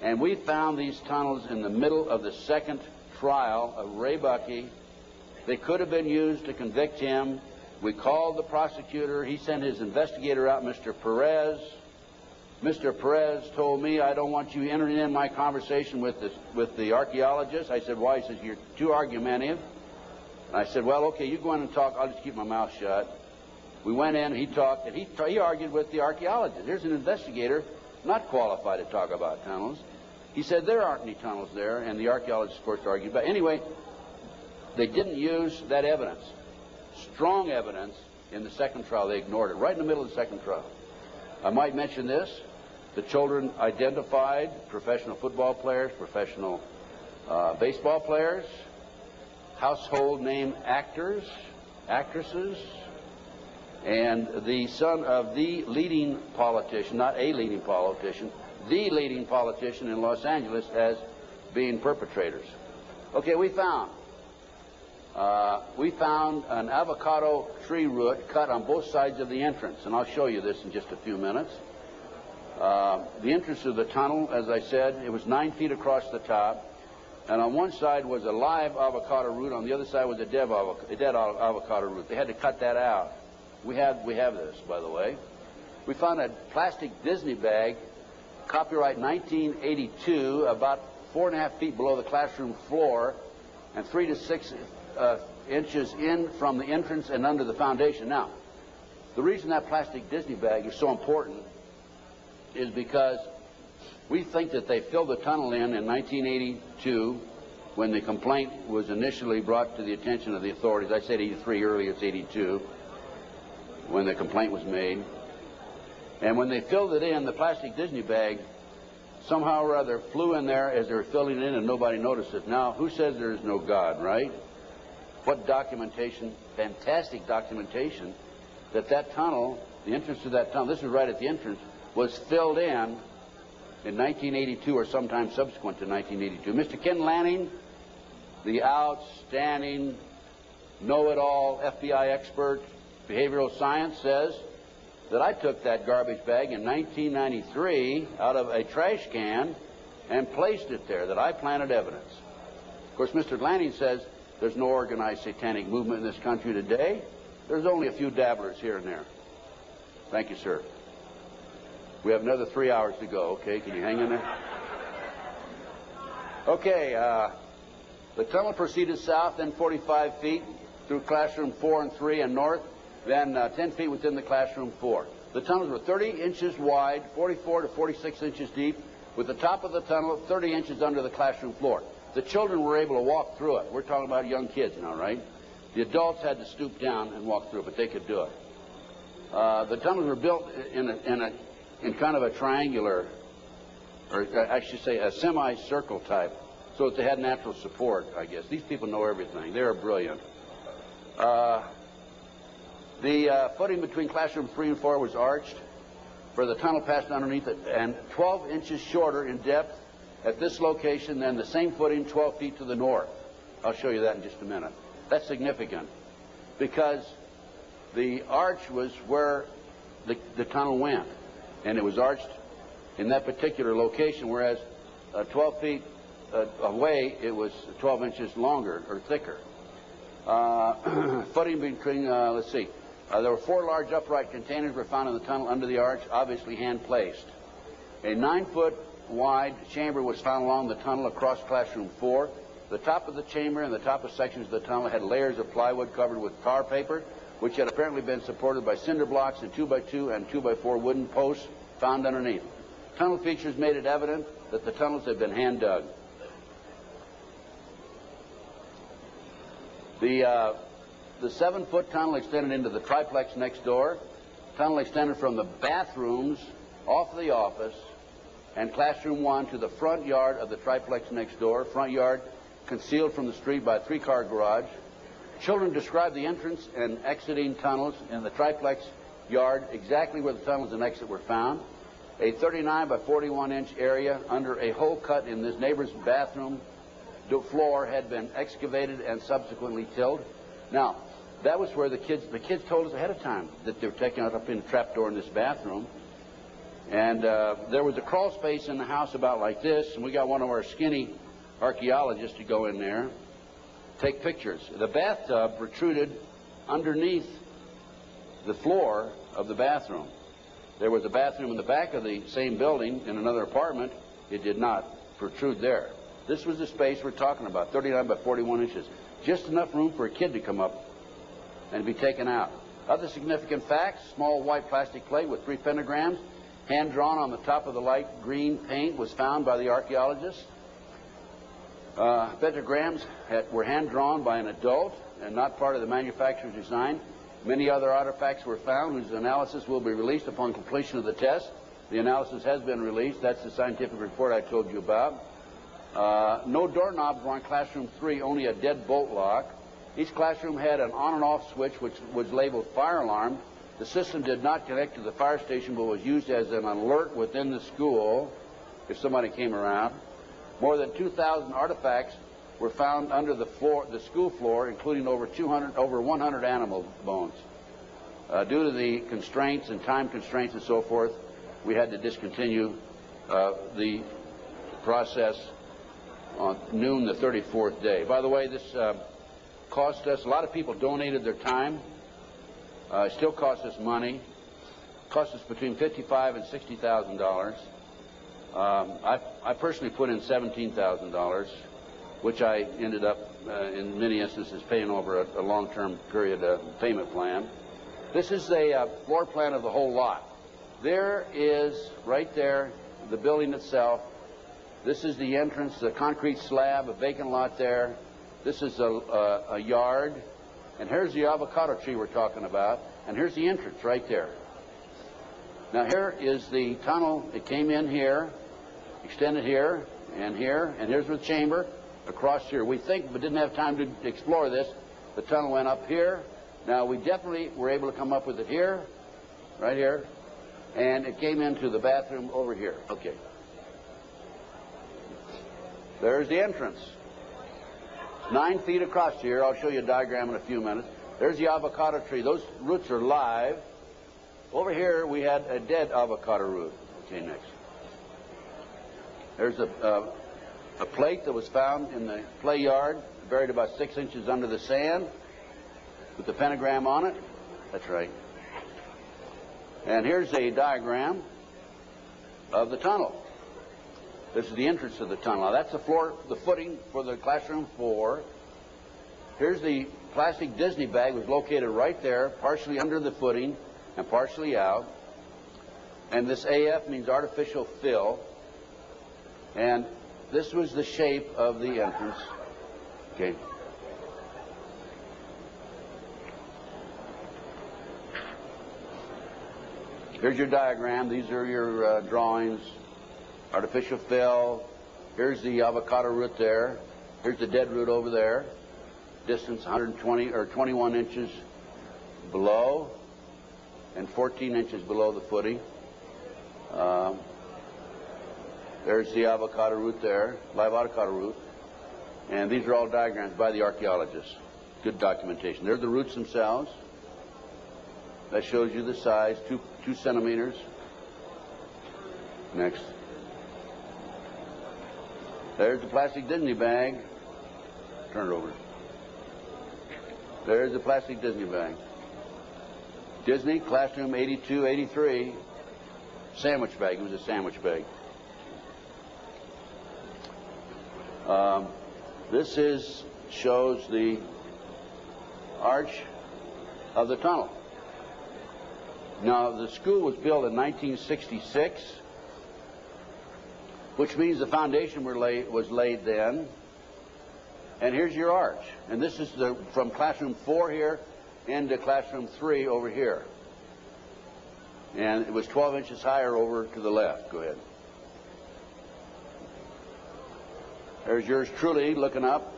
And we found these tunnels in the middle of the second trial of Ray Bucky. They could have been used to convict him. We called the prosecutor. He sent his investigator out, Mr. Perez. Mr. Perez told me, I don't want you entering in my conversation with the archaeologist. I said, why? He says, you're too argumentative. And I said, well, okay, you go in and talk. I'll just keep my mouth shut. We went in, he talked, and he argued with the archaeologist. Here's an investigator not qualified to talk about tunnels. He said there aren't any tunnels there, and the archaeologist, of course, argued. But anyway, they didn't use that evidence, strong evidence, in the second trial. They ignored it right in the middle of the second trial. I might mention this. The children identified professional football players, professional baseball players, household name actors, actresses, and the son of the leading politician, not a leading politician, the leading politician in Los Angeles as being perpetrators. Okay, we found an avocado tree root cut on both sides of the entrance, and I'll show you this in just a few minutes. The entrance of the tunnel, as I said, it was 9 feet across the top, and on one side was a live avocado root, on the other side was a dead avocado root. They had to cut that out. We have this, by the way. We found a plastic Disney bag, copyright 1982, about 4.5 feet below the classroom floor, and 3 to 6 inches in from the entrance and under the foundation. Now, the reason that plastic Disney bag is so important is because we think that they filled the tunnel in 1982 when the complaint was initially brought to the attention of the authorities. I said 83 earlier, it's 82 when the complaint was made. And when they filled it in, the plastic Disney bag somehow or other flew in there as they were filling it in and nobody noticed it. Now, who says there is no God, right? What documentation, fantastic documentation, that tunnel, the entrance to that tunnel, this is right at the entrance, was filled in 1982 or sometime subsequent to 1982. Mr. Ken Lanning, the outstanding, know-it-all FBI expert, behavioral science, says that I took that garbage bag in 1993 out of a trash can and placed it there, that I planted evidence. Of course, Mr. Lanning says there's no organized satanic movement in this country today. There's only a few dabblers here and there. Thank you, sir. We have another 3 hours to go, okay? Can you hang in there? Okay, the tunnel proceeded south, then 45 feet through classroom 4 and 3 and north, then 10 feet within the classroom 4. The tunnels were 30 inches wide, 44 to 46 inches deep, with the top of the tunnel 30 inches under the classroom floor. The children were able to walk through it. We're talking about young kids now, right? The adults had to stoop down and walk through it, but they could do it. The tunnels were built in kind of a triangular, or I should say a semicircle type, so that they had natural support, I guess. These people know everything. They're brilliant. The footing between classroom 3 and 4 was arched, for the tunnel passed underneath it, and 12 inches shorter in depth at this location than the same footing 12 feet to the north. I'll show you that in just a minute. That's significant, because the arch was where the tunnel went, and it was arched in that particular location, whereas 12 feet away, it was 12 inches longer or thicker. Footing between, let's see, there were 4 large upright containers were found in the tunnel under the arch, obviously hand-placed. A 9-foot wide chamber was found along the tunnel across classroom 4. The top of the chamber and the top of sections of the tunnel had layers of plywood covered with tar paper, which had apparently been supported by cinder blocks and 2x2 and 2x4 wooden posts found underneath. Tunnel features made it evident that the tunnels had been hand-dug. The 7-foot tunnel extended into the triplex next door. Tunnel extended from the bathrooms off the office and classroom 1 to the front yard of the triplex next door. Front yard concealed from the street by a 3-car garage. Children described the entrance and exiting tunnels in the triplex yard exactly where the tunnels and exit were found. A 39 by 41 inch area under a hole cut in this neighbor's bathroom floor had been excavated and subsequently tilled. Now, that was where the kids told us ahead of time that they were taking us up in a trapdoor in this bathroom. And there was a crawl space in the house about like this, and we got one of our skinny archaeologists to go in there, take pictures. The bathtub protruded underneath the floor of the bathroom. There was a bathroom in the back of the same building in another apartment. It did not protrude there. This was the space we're talking about, 39 by 41 inches. Just enough room for a kid to come up and be taken out. Other significant facts: small white plastic plate with 3 pentagrams, hand-drawn on the top of the light green paint, was found by the archaeologists. Pentagrams were hand-drawn by an adult and not part of the manufacturer's design. Many other artifacts were found whose analysis will be released upon completion of the test. The analysis has been released. That's the scientific report I told you about. No doorknobs were on classroom 3, only a dead bolt lock. Each classroom had an on and off switch which was labeled fire alarm. The system did not connect to the fire station but was used as an alert within the school if somebody came around. More than 2,000 artifacts were found under the school floor, including over 100 animal bones. Due to the constraints and time constraints and so forth, we had to discontinue the process on noon the 34th day. By the way, this cost us, a lot of people donated their time. It still costs us money. It cost us between $55,000 and $60,000. I personally put in $17,000, which I ended up, in many instances, paying over a long-term period payment plan. This is a floor plan of the whole lot. There is, right there, the building itself. This is the entrance, the concrete slab, a vacant lot there. This is a yard. And here's the avocado tree we're talking about. And here's the entrance right there. Now here is the tunnel. It came in here, extended here, and here's the chamber across here. We think, but didn't have time to explore this, the tunnel went up here. Now we definitely were able to come up with it here, right here, and it came into the bathroom over here. Okay. There's the entrance. 9 feet across here. I'll show you a diagram in a few minutes. There's the avocado tree. Those roots are live. Over here we had a dead avocado root. Okay, next. There's a plate that was found in the play yard, buried about 6 inches under the sand, with the pentagram on it. That's right. And here's a diagram of the tunnel. This is the entrance to the tunnel. Now that's the floor, the footing for the classroom 4. Here's the plastic Disney bag, was located right there, partially under the footing and partially out. And this AF means artificial fill. And this was the shape of the entrance. Okay. Here's your diagram. These are your drawings. Artificial fill. Here's the avocado root there. Here's the dead root over there. Distance 120 or 21 inches below and 14 inches below the footing. There's the avocado root there, live avocado root. And these are all diagrams by the archaeologists. Good documentation. They're the roots themselves. That shows you the size, 2 centimeters. Next. There's the plastic Disney bag. Turn it over. There's the plastic Disney bag. Disney, classroom 82, 83. Sandwich bag. It was a sandwich bag. This shows the arch of the tunnel. Now, the school was built in 1966, which means the foundation was laid then. And here's your arch. And this is from classroom 4 here into classroom 3 over here. And it was 12 inches higher over to the left. Go ahead. There's yours truly looking up.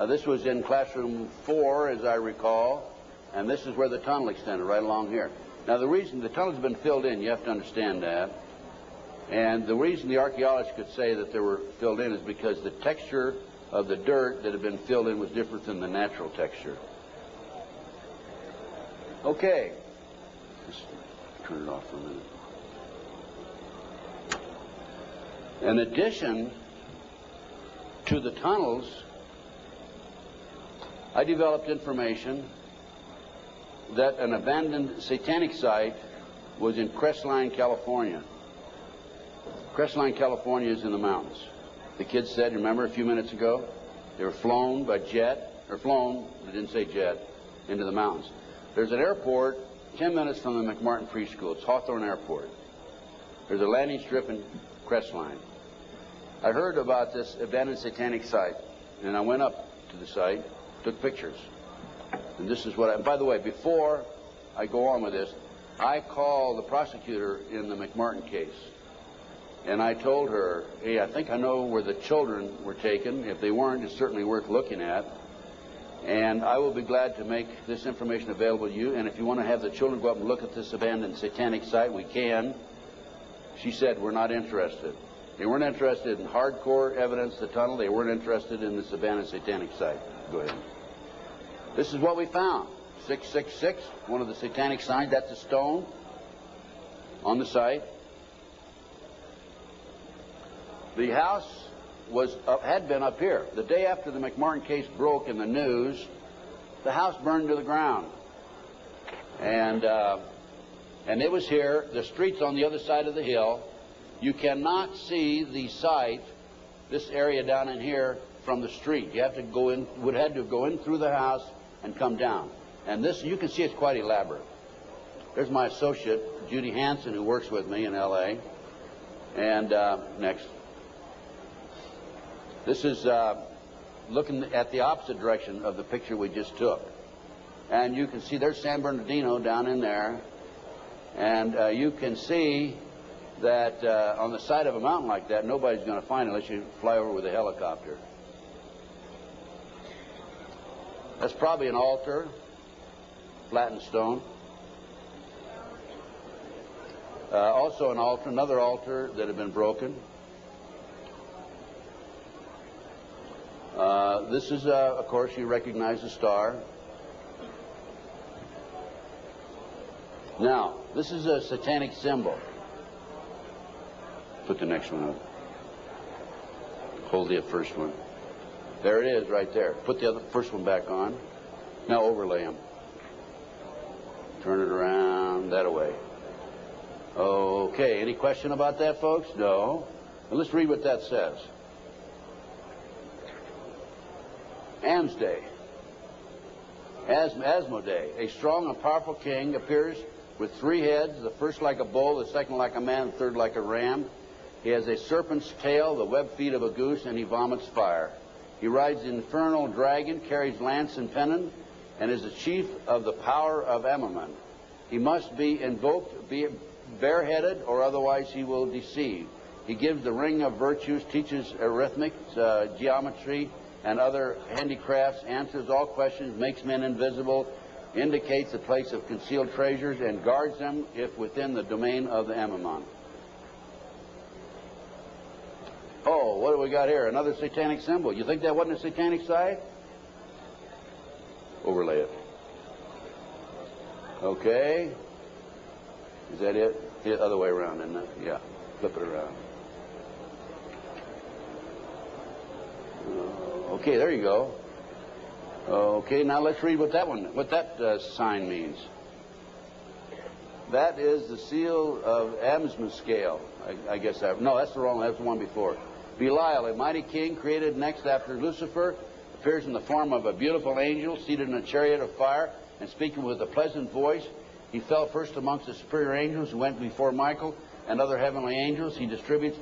This was in classroom 4, as I recall, and this is where the tunnel extended, right along here. Now, the reason the tunnel's been filled in, you have to understand that, and the reason the archaeologists could say that they were filled in is because the texture of the dirt that had been filled in was different than the natural texture. Okay. Just turn it off for a minute. In addition to the tunnels, I developed information that an abandoned satanic site was in Crestline, California. Crestline, California is in the mountains. The kids said, remember a few minutes ago, they were flown by jet, or flown, they didn't say jet, into the mountains. There's an airport 10 minutes from the McMartin Preschool. It's Hawthorne Airport. There's a landing strip in Crestline. I heard about this abandoned satanic site, and I went up to the site, took pictures. And this is what by the way, before I go on with this, I called the prosecutor in the McMartin case. And I told her, hey, I think I know where the children were taken. If they weren't, it's certainly worth looking at. And I will be glad to make this information available to you. And if you want to have the children go up and look at this abandoned satanic site, we can. She said, we're not interested. They weren't interested in hardcore evidence of the tunnel. They weren't interested in this abandoned satanic site. Go ahead. This is what we found. 666, one of the satanic signs. That's a stone on the site. The house had been up here. The day after the McMartin case broke in the news, the house burned to the ground. And it was here. The street's on the other side of the hill. You cannot see the site, this area down in here, from the street. You have to go in, would have to go in through the house and come down. And this, you can see it's quite elaborate. There's my associate, Judy Hansen, who works with me in L.A. And next. This is looking at the opposite direction of the picture we just took. And you can see there's San Bernardino down in there. And you can see that on the side of a mountain like that, nobody's going to find it unless you fly over with a helicopter. That's probably an altar, flattened stone. Also an altar, another altar that had been broken. This is, of course, you recognize the star. Now, this is a satanic symbol. Put the next one up. Hold the first one. There it is right there. Put the first one back on. Now overlay them. Turn it around that way. Okay, any question about that, folks? No. Well, let's read what that says. Asmodee, a strong and powerful king, appears with 3 heads, the first like a bull, the second like a man, the third like a ram. He has a serpent's tail, the webbed feet of a goose, and he vomits fire. He rides the infernal dragon, carries lance and pennon, and is the chief of the power of Amaman. He must be invoked, be bareheaded, or otherwise he will deceive. He gives the ring of virtues, teaches arithmetic, geometry, and other handicrafts, answers all questions, makes men invisible, indicates the place of concealed treasures, and guards them if within the domain of the Amaman. Oh, what do we got here? Another satanic symbol. You think that wasn't a satanic site? Overlay it. Okay. Is that it? The other way around, isn't it? Yeah. Flip it around. Okay, there you go. Okay, now let's read what that sign means. That is the seal of Adam's scale. I guess that. No, that's the wrong one. That's the one before. Belial, a mighty king, created next after Lucifer, appears in the form of a beautiful angel seated in a chariot of fire and speaking with a pleasant voice. He fell first amongst the superior angels and went before Michael and other heavenly angels. He distributes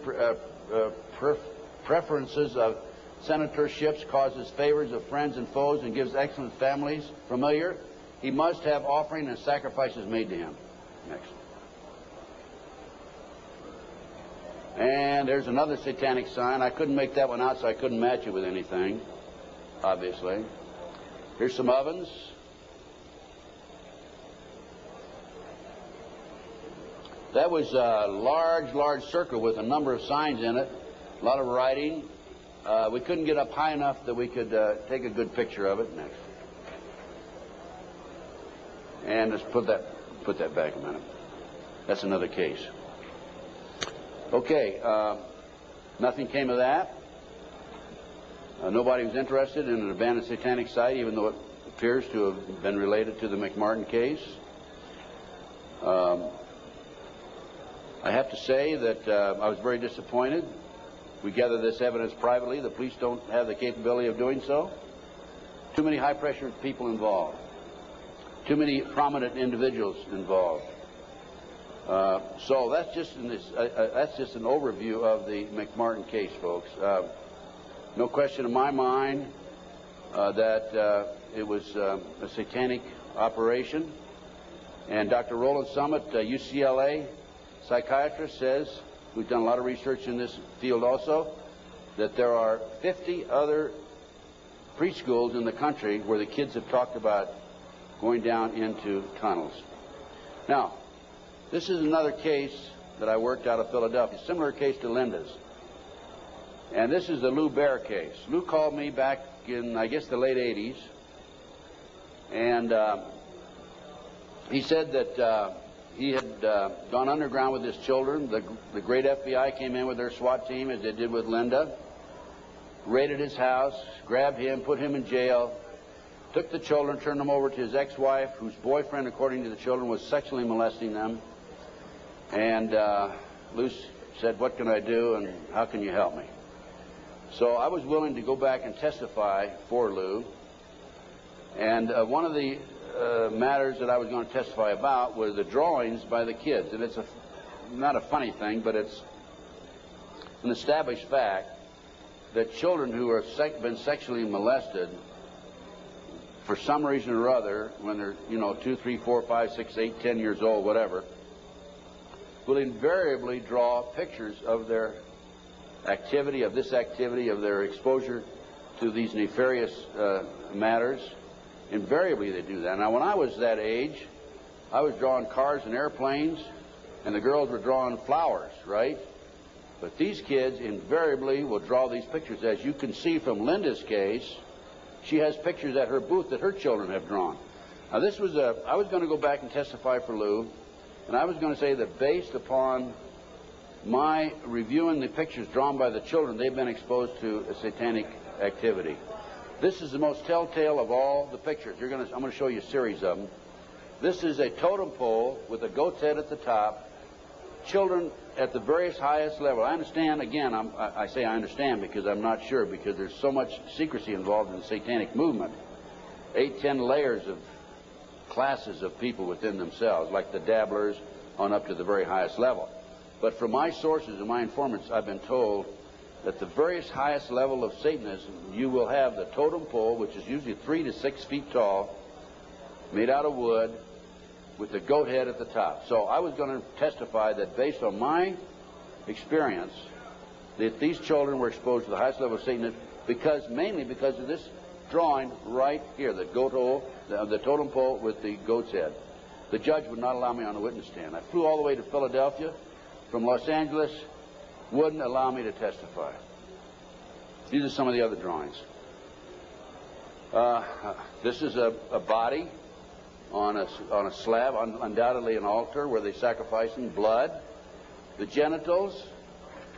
preferences of senatorships, causes favors of friends and foes, and gives excellent families familiar. He must have offering and sacrifices made to him. Next. And there's another satanic sign. I couldn't make that one out, so I couldn't match it with anything. obviously. Here's some ovens. That was a large circle with a number of signs in it, a lot of writing. We couldn't get up high enough that we could take a good picture of it. Next. And let's put that back a minute. That's another case. Okay, nothing came of that. Nobody was interested in an abandoned satanic site, even though it appears to have been related to the McMartin case. I have to say that I was very disappointed. We gathered this evidence privately. The police don't have the capability of doing so. Too many high-pressure people involved. Too many prominent individuals involved. So that's just an overview of the McMartin case, folks. No question in my mind that it was a satanic operation. And Dr. Roland Summit, UCLA psychiatrist, says, we've done a lot of research in this field also, that there are 50 other preschools in the country where the kids have talked about going down into tunnels. Now, this is another case that I worked out of Philadelphia, similar case to Linda's. And this is the Lou Bear case. Lou called me back in, I guess, the late 80s. And he said that he had gone underground with his children. The great FBI came in with their SWAT team, as they did with Linda, raided his house, grabbed him, put him in jail, took the children, turned them over to his ex-wife, whose boyfriend, according to the children, was sexually molesting them. And Lou said, what can I do and how can you help me? So I was willing to go back and testify for Lou. And one of the matters that I was going to testify about were the drawings by the kids. And it's not a funny thing, but it's an established fact that children who have been sexually molested for some reason or other, when they're, 2, 3, 4, 5, 6, 8, 10 years old, whatever, will invariably draw pictures of their activity, of their exposure to these nefarious matters. Invariably they do that. Now, when I was that age, I was drawing cars and airplanes, and the girls were drawing flowers, right? But these kids invariably will draw these pictures. As you can see from Linda's case, she has pictures at her booth that her children have drawn. Now, I was going to go back and testify for Lou, and I was going to say that based upon my reviewing the pictures drawn by the children, they've been exposed to a satanic activity. This is the most telltale of all the pictures. I'm going to show you a series of them. This is a totem pole with a goat's head at the top. Children at the various highest level. I understand, again, I say I understand because I'm not sure, because there's so much secrecy involved in the satanic movement. 8, 10 layers of classes of people within themselves, like the dabblers on up to the very highest level. But from my sources and my informants, I've been told that the various highest level of Satanism, you will have the totem pole, which is usually 3 to 6 feet tall, made out of wood, with the goat head at the top. So I was going to testify that based on my experience, that these children were exposed to the highest level of Satanism mainly because of this drawing right here, the goat hole, the totem pole with the goat's head. The judge would not allow me on the witness stand. I flew all the way to Philadelphia from Los Angeles, wouldn't allow me to testify. These are some of the other drawings. This is a body on a slab, undoubtedly an altar where they sacrificing blood. The genitals,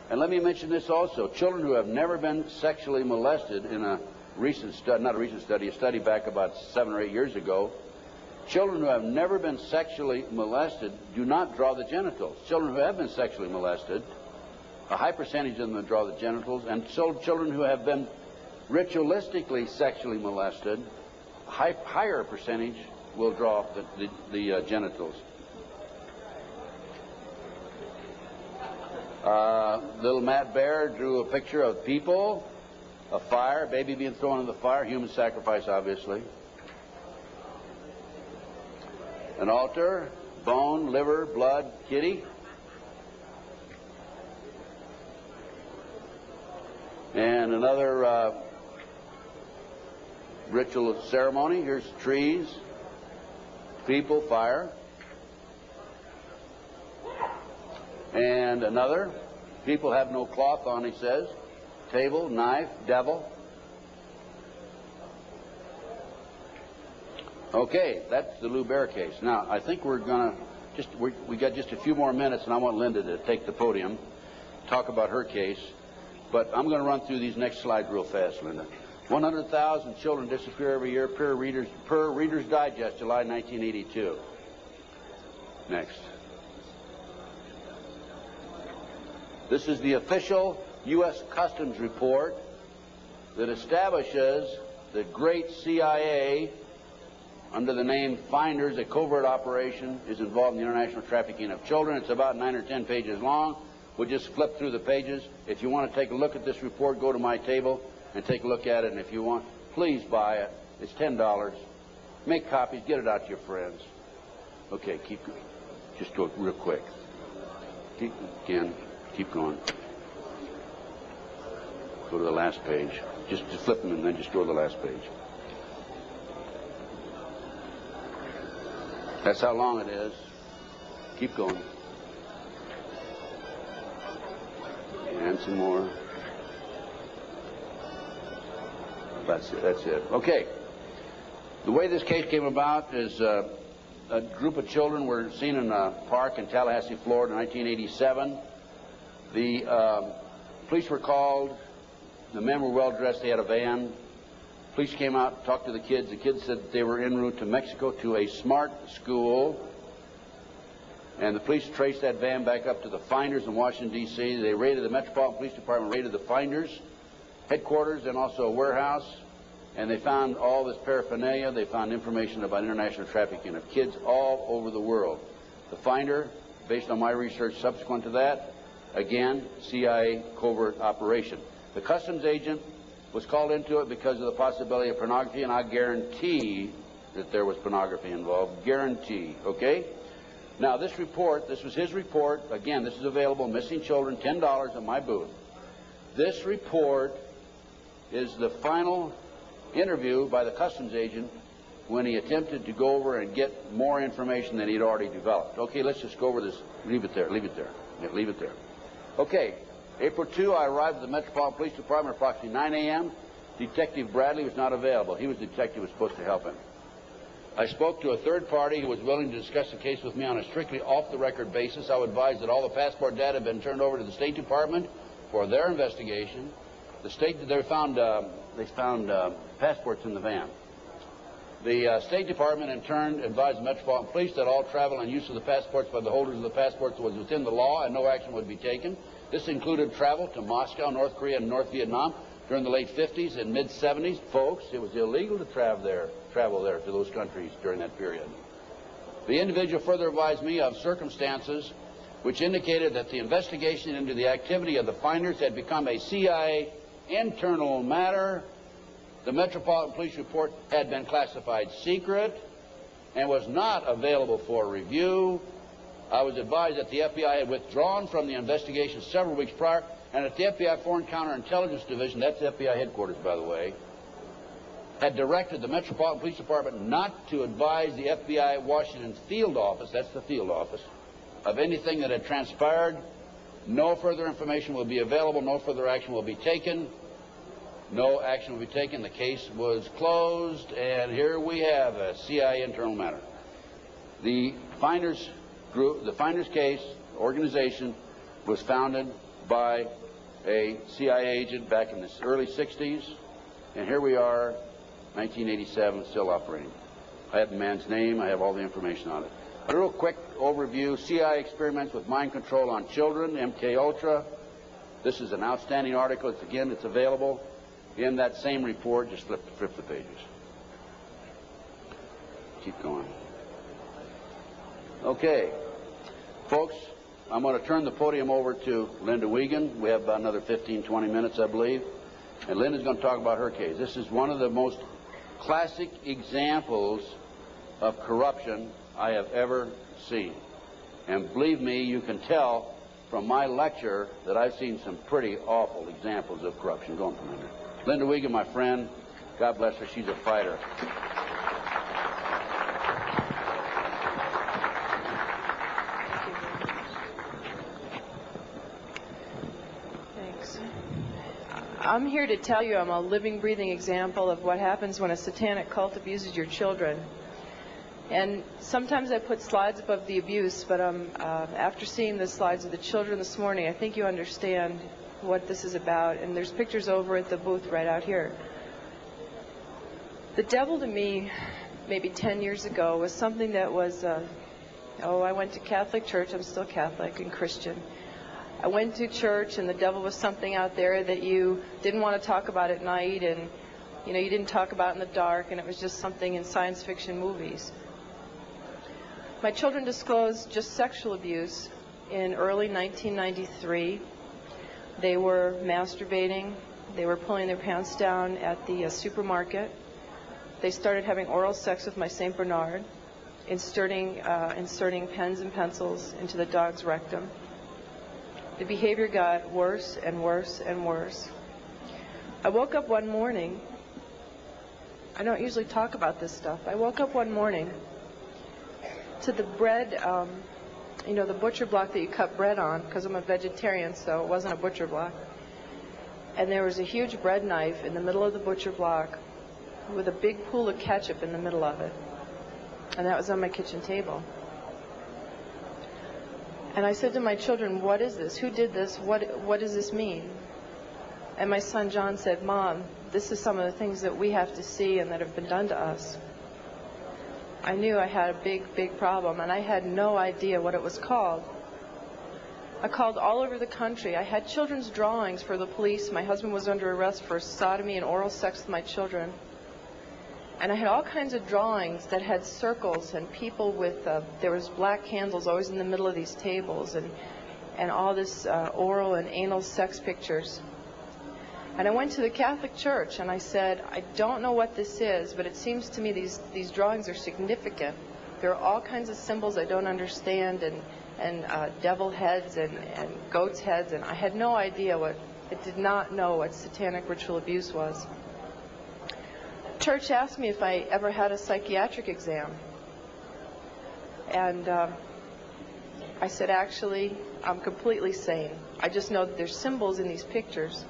and let me mention this also, children who have never been sexually molested in a recent study, not a recent study, a study back about 7 or 8 years ago, children who have never been sexually molested do not draw the genitals. Children who have been sexually molested, a high percentage of them draw the genitals, and so children who have been ritualistically sexually molested, higher percentage will draw the genitals. Little Matt Bear drew a picture of people, a fire, a baby being thrown in the fire, human sacrifice, obviously. An altar, bone, liver, blood, kitty. And another ritual ceremony. Here's trees, people, fire. And another, people have no cloth on, he says. Table, knife, devil. Okay, that's the Lou Bear case. Now, I think we're going to we got just a few more minutes, and I want Linda to take the podium, talk about her case. But I'm going to run through these next slides real fast, Linda. 100,000 children disappear every year per Reader's Digest, July 1982. Next. This is the official U.S. Customs report that establishes the great CIA, under the name Finders, a covert operation, is involved in the international trafficking of children. It's about 9 or 10 pages long. We'll just flip through the pages. If you want to take a look at this report, go to my table and take a look at it. And if you want, please buy it. It's $10. Make copies. Get it out to your friends. Okay, just go real quick. Keep going. Go to the last page. Just flip them and then just go to the last page. That's how long it is. Keep going. And some more. That's it. Okay. The way this case came about is a group of children were seen in a park in Tallahassee, Florida in 1987. The police were called. The men were well dressed. They had a van. Police came out, talked to the kids. The kids said that they were en route to Mexico to a smart school. And the police traced that van back up to the Finders in Washington, D.C. They raided the Metropolitan Police Department, raided the Finders headquarters and also a warehouse. And they found all this paraphernalia. They found information about international trafficking of kids all over the world. The Finder, based on my research subsequent to that, again, CIA covert operation. The customs agent was called into it because of the possibility of pornography, and I guarantee that there was pornography involved. Guarantee, okay? Now, this report, this was his report. Again, this is available, Missing Children, $10 at my booth. This report is the final interview by the customs agent when he attempted to go over and get more information than he'd already developed. Okay, let's just go over this. Leave it there. Leave it there. Yeah, leave it there. Okay. April 2, I arrived at the Metropolitan Police Department at approximately 9 a.m. Detective Bradley was not available. He was the detective who was supposed to help him. I spoke to a third party who was willing to discuss the case with me on a strictly off-the-record basis. I would advise that all the passport data had been turned over to the State Department for their investigation. They found passports in the van. The State Department, in turn, advised the Metropolitan Police that all travel and use of the passports by the holders of the passports was within the law and no action would be taken. This included travel to Moscow, North Korea, and North Vietnam during the late 50s and mid-70s. Folks, it was illegal to travel there to those countries during that period. The individual further advised me of circumstances which indicated that the investigation into the activity of the Finders had become a CIA internal matter. The Metropolitan Police report had been classified secret and was not available for review. I was advised that the FBI had withdrawn from the investigation several weeks prior, and that the FBI Foreign Counterintelligence Division, that's the FBI headquarters, by the way, had directed the Metropolitan Police Department not to advise the FBI Washington field office, that's the field office, of anything that had transpired. No further information will be available. No further action will be taken. No action will be taken. The case was closed, and here we have a CIA internal matter. The Finders group, the Finders case organization, was founded by a CIA agent back in the early 60s, and here we are, 1987, still operating. I have the man's name. I have all the information on it. A real quick overview. CIA experiments with mind control on children, MK Ultra. This is an outstanding article. It's available in that same report. Just flip the pages. Keep going. Okay. Folks, I'm going to turn the podium over to Linda Wiegand. We have about another 15, 20 minutes, I believe. And Linda's going to talk about her case. This is one of the most classic examples of corruption I have ever seen. And believe me, you can tell from my lecture that I've seen some pretty awful examples of corruption. Go on, Linda. Linda Wiegand, my friend, God bless her. She's a fighter. Thanks. I'm here to tell you I'm a living, breathing example of what happens when a satanic cult abuses your children. And sometimes I put slides above the abuse, but after seeing the slides of the children this morning, I think you understand what this is about. And there's pictures over at the booth right out here. The devil to me, maybe 10 years ago, was something that was, I went to Catholic church. I'm still Catholic and Christian. I went to church, and the devil was something out there that you didn't want to talk about at night, and you didn't talk about in the dark, and it was just something in science fiction movies. My children disclosed just sexual abuse in early 1993. They were masturbating. They were pulling their pants down at the supermarket. They started having oral sex with my St. Bernard, inserting pens and pencils into the dog's rectum. The behavior got worse and worse and worse. I woke up one morning. I don't usually talk about this stuff. I woke up one morning to the bread, the butcher block that you cut bread on, because I'm a vegetarian, so it wasn't a butcher block. And there was a huge bread knife in the middle of the butcher block with a big pool of ketchup in the middle of it. And that was on my kitchen table. And I said to my children, what is this? Who did this? What does this mean? And my son John said, Mom, this is some of the things that we have to see and that have been done to us. I knew I had a big, big problem, and I had no idea what it was called. I called all over the country. I had children's drawings for the police. My husband was under arrest for sodomy and oral sex with my children. And I had all kinds of drawings that had circles and people with, there was black candles always in the middle of these tables, and all this oral and anal sex pictures. And I went to the Catholic Church and I said, I don't know what this is, but it seems to me these drawings are significant. There are all kinds of symbols I don't understand, and devil heads and goat's heads, and I had no idea I did not know what satanic ritual abuse was. Church asked me if I ever had a psychiatric exam. And I said, actually, I'm completely sane. I just know that there's symbols in these pictures.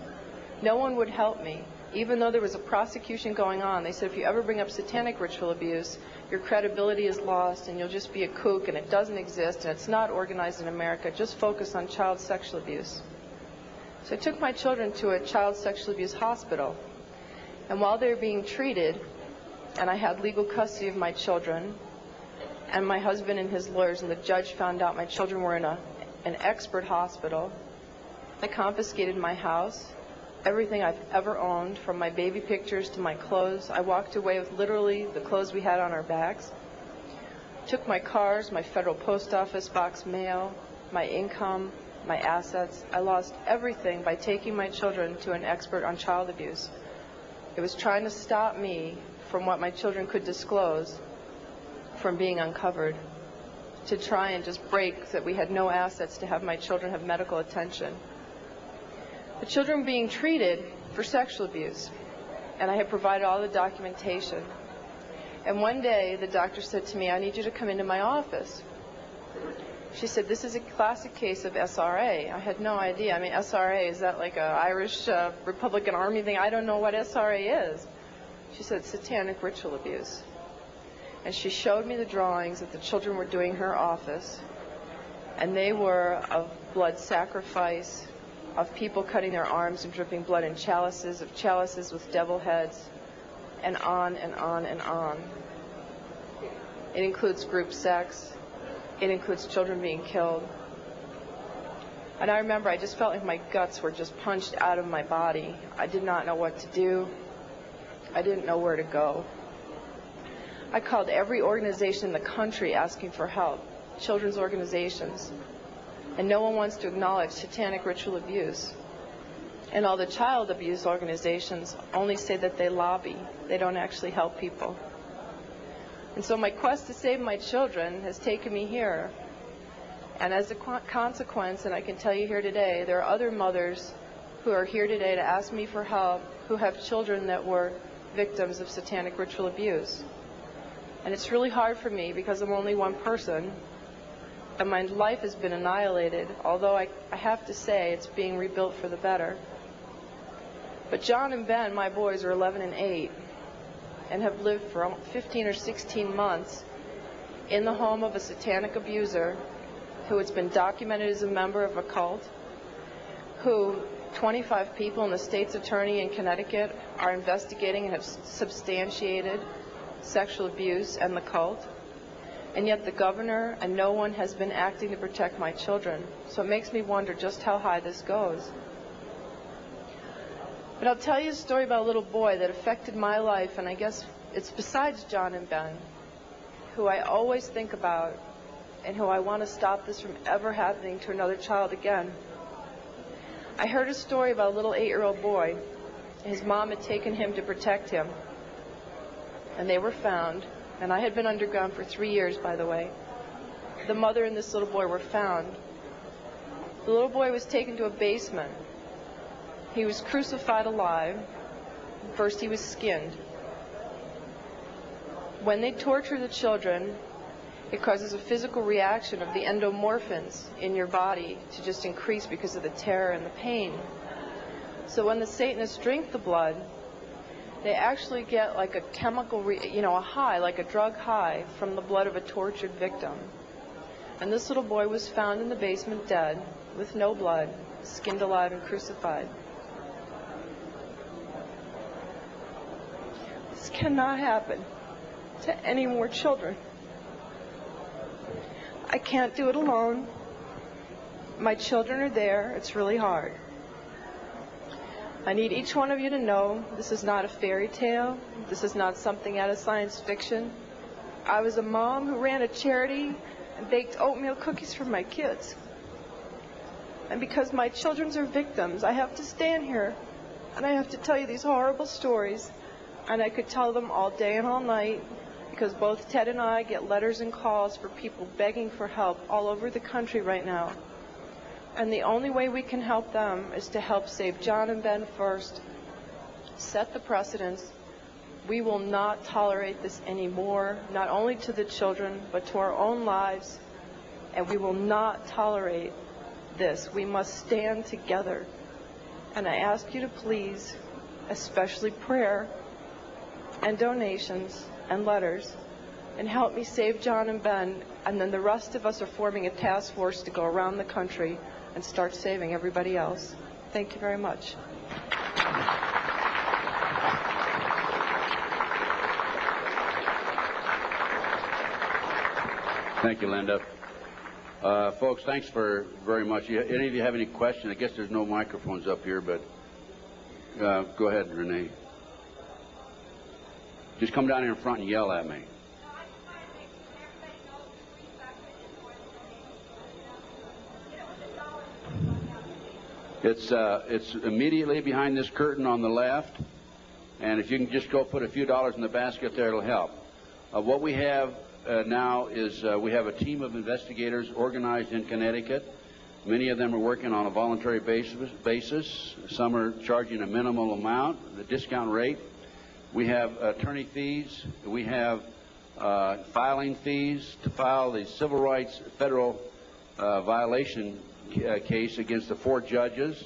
No one would help me. Even though there was a prosecution going on, they said if you ever bring up satanic ritual abuse, your credibility is lost and you'll just be a kook and it doesn't exist and it's not organized in America. Just focus on child sexual abuse. So I took my children to a child sexual abuse hospital. And while they were being treated, and I had legal custody of my children, and my husband and his lawyers and the judge found out my children were in an expert hospital, I confiscated my house, everything I've ever owned, from my baby pictures to my clothes. I walked away with literally the clothes we had on our backs. Took my cars, my federal post office box mail, my income, my assets. I lost everything by taking my children to an expert on child abuse. It was trying to stop me from what my children could disclose from being uncovered, to try and just break that we had no assets to have my children have medical attention. The children were being treated for sexual abuse, and I had provided all the documentation. And one day, the doctor said to me, I need you to come into my office. She said, this is a classic case of SRA. I had no idea. I mean, SRA, is that like an Irish Republican Army thing? I don't know what SRA is. She said, satanic ritual abuse. And she showed me the drawings that the children were doing in her office, and they were of blood sacrifice, of people cutting their arms and dripping blood in chalices, of chalices with devil heads, and on and on and on. It includes group sex. It includes children being killed. And I remember I just felt like my guts were just punched out of my body. I did not know what to do. I didn't know where to go. I called every organization in the country asking for help, children's organizations. And no one wants to acknowledge satanic ritual abuse. And all the child abuse organizations only say that they lobby. They don't actually help people. And so my quest to save my children has taken me here. And as a consequence, and I can tell you here today, there are other mothers who are here today to ask me for help, who have children that were victims of satanic ritual abuse. And it's really hard for me because I'm only one person, and my life has been annihilated, although I have to say it's being rebuilt for the better. But John and Ben, my boys, are 11 and 8, and have lived for 15 or 16 months in the home of a satanic abuser who has been documented as a member of a cult, who 25 people and the state's attorney in Connecticut are investigating and have substantiated sexual abuse and the cult. And yet the governor and no one has been acting to protect my children. So it makes me wonder just how high this goes. But I'll tell you a story about a little boy that affected my life, and I guess it's besides John and Ben, who I always think about and who I want to stop this from ever happening to another child again. I heard a story about a little 8-year-old boy. His mom had taken him to protect him, and they were found. And I had been underground for 3 years, by the way. The mother and this little boy were found. The little boy was taken to a basement. He was crucified alive. First he was skinned. When they torture the children, it causes a physical reaction of the endomorphins in your body to just increase because of the terror and the pain. So when the Satanists drink the blood, they actually get like a chemical, a high, like a drug high from the blood of a tortured victim. And this little boy was found in the basement dead, with no blood, skinned alive and crucified. This cannot happen to any more children. I can't do it alone. My children are there. It's really hard. I need each one of you to know this is not a fairy tale. This is not something out of science fiction. I was a mom who ran a charity and baked oatmeal cookies for my kids. And because my children are victims, I have to stand here and I have to tell you these horrible stories. And I could tell them all day and all night, because both Ted and I get letters and calls for people begging for help all over the country right now. And the only way we can help them is to help save John and Ben first, set the precedence. We will not tolerate this anymore, not only to the children, but to our own lives. And we will not tolerate this. We must stand together. And I ask you to please, especially prayer and donations and letters, and help me save John and Ben. And then the rest of us are forming a task force to go around the country and start saving everybody else. Thank you very much. Thank you, Linda. Folks, thanks very much. Any of you have any questions? I guess there's no microphones up here, but go ahead, Renee. Just come down here in front and yell at me. It's immediately behind this curtain on the left, and if you can just go put a few dollars in the basket there, it'll help. What we have now is we have a team of investigators organized in Connecticut. Many of them are working on a voluntary basis. Some are charging a minimal amount, the discount rate. We have attorney fees. We have filing fees to file the civil rights federal violation case against the 4 judges.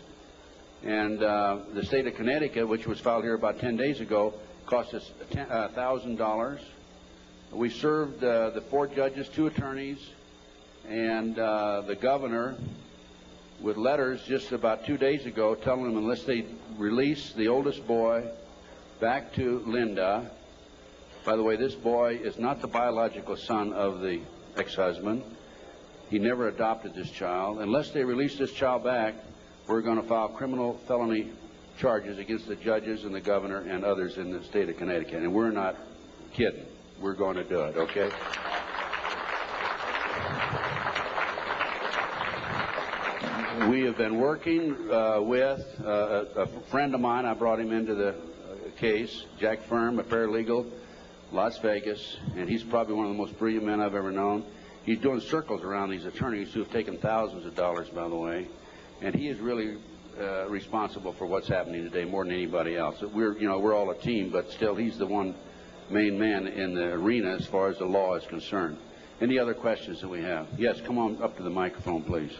And the state of Connecticut, which was filed here about 10 days ago, cost us $1,000. We served the 4 judges, 2 attorneys, and the governor with letters just about 2 days ago telling them unless they release the oldest boy back to Linda. By the way, this boy is not the biological son of the ex-husband. He never adopted this child. Unless they release this child back, we're going to file criminal felony charges against the judges and the governor and others in the state of Connecticut. And we're not kidding. We're going to do it, okay? We have been working with a friend of mine. I brought him into the case, Jack Firm, a paralegal, Las Vegas, and he's probably one of the most brilliant men I've ever known. He's doing circles around these attorneys who have taken thousands of dollars, by the way, and he is really responsible for what's happening today more than anybody else. We're all a team, but still he's the one main man in the arena as far as the law is concerned. Any other questions that we have? Yes, come on up to the microphone, please.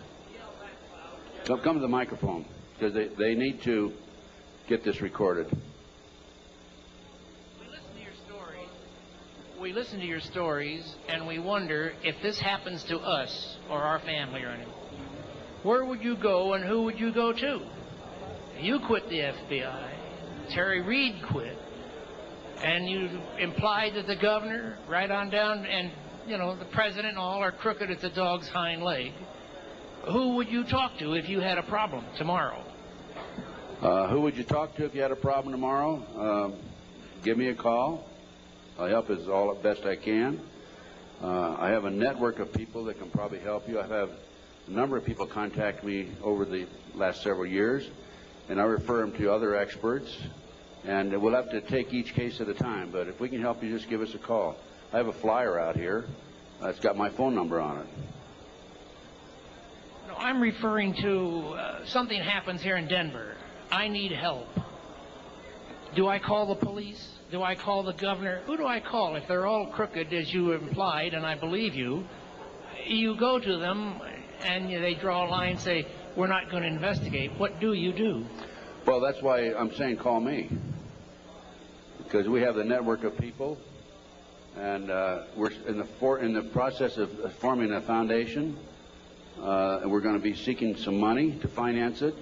Come to the microphone, because they need to get this recorded. We listen to your stories, and we wonder if this happens to us or our family or anyone. Where would you go, and who would you go to? You quit the FBI. Terry Reid quit. And you implied that the governor, right on down, and, the president and all are crooked at the dog's hind leg. Who would you talk to if you had a problem tomorrow? Who would you talk to if you had a problem tomorrow? Give me a call. I'll help as best I can. I have a network of people that can probably help you. I have a number of people contact me over the last several years, and I refer them to other experts. And we'll have to take each case at a time, but if we can help you, just give us a call. I have a flyer out here. It's got my phone number on it. No, I'm referring to something happens here in Denver. I need help. Do I call the police? Do I call the governor? Who do I call? If they're all crooked, as you implied, and I believe you, you go to them, and they draw a line and say, we're not going to investigate. What do you do? Well, that's why I'm saying call me, because we have the network of people, and we're in the process of forming a foundation, and we're going to be seeking some money to finance it.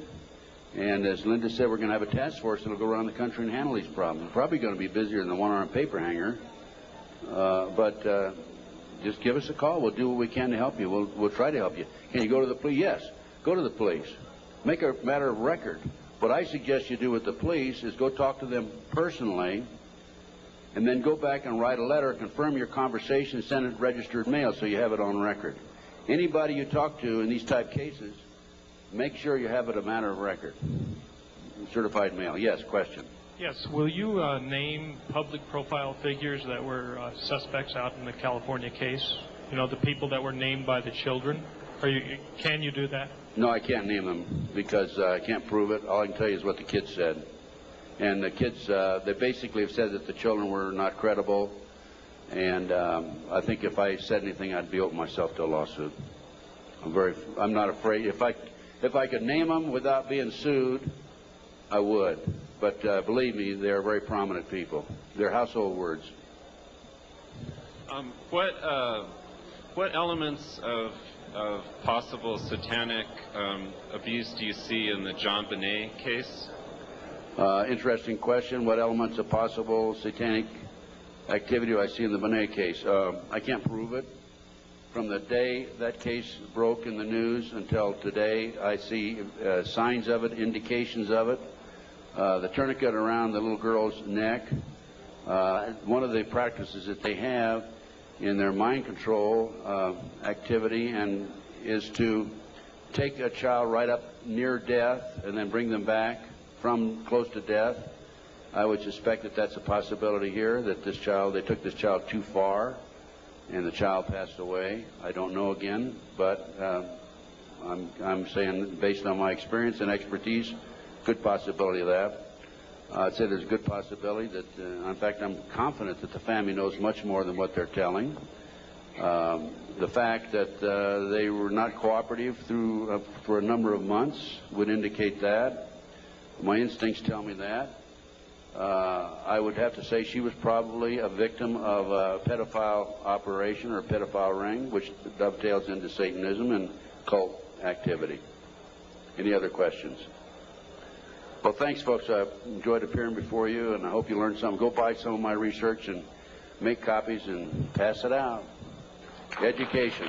And as Linda said, we're going to have a task force that will go around the country and handle these problems. We're probably going to be busier than the one-armed paper hanger, but just give us a call. We'll do what we can to help you. We'll try to help you. Can you go to the police? Yes, go to the police. Make a matter of record. What I suggest you do with the police is go talk to them personally, and then go back and write a letter, confirm your conversation, send it registered mail so you have it on record. Anybody you talk to in these type cases, make sure you have it a matter of record. Certified mail. Yes, question. Yes, will you name public profile figures that were suspects out in the California case? The people that were named by the children? Can you do that? No, I can't name them because I can't prove it. All I can tell you is what the kids said. And the kids, they basically have said that the children were not credible. And I think if I said anything, I'd be open myself to a lawsuit. I'm not afraid. If I could name them without being sued, I would. But believe me, they're very prominent people. They're household words. What elements of possible satanic abuse do you see in the John Bonet case? Interesting question. What elements of possible satanic activity do I see in the Bonet case? I can't prove it. From the day that case broke in the news until today, I see signs of it, indications of it. The tourniquet around the little girl's neck. One of the practices that they have in their mind control activity is to take a child right up near death and then bring them back from close to death. I would suspect that that's a possibility here, that they took this child too far and the child passed away. I don't know again, but I'm saying based on my experience and expertise, good possibility of that. I'd say there's a good possibility that, in fact, I'm confident that the family knows much more than what they're telling. The fact that they were not cooperative for a number of months would indicate that. My instincts tell me that. I would have to say she was probably a victim of a pedophile operation or a pedophile ring, which dovetails into Satanism and cult activity. Any other questions? Well, thanks, folks. I enjoyed appearing before you, and I hope you learned something. Go buy some of my research and make copies and pass it out. Education.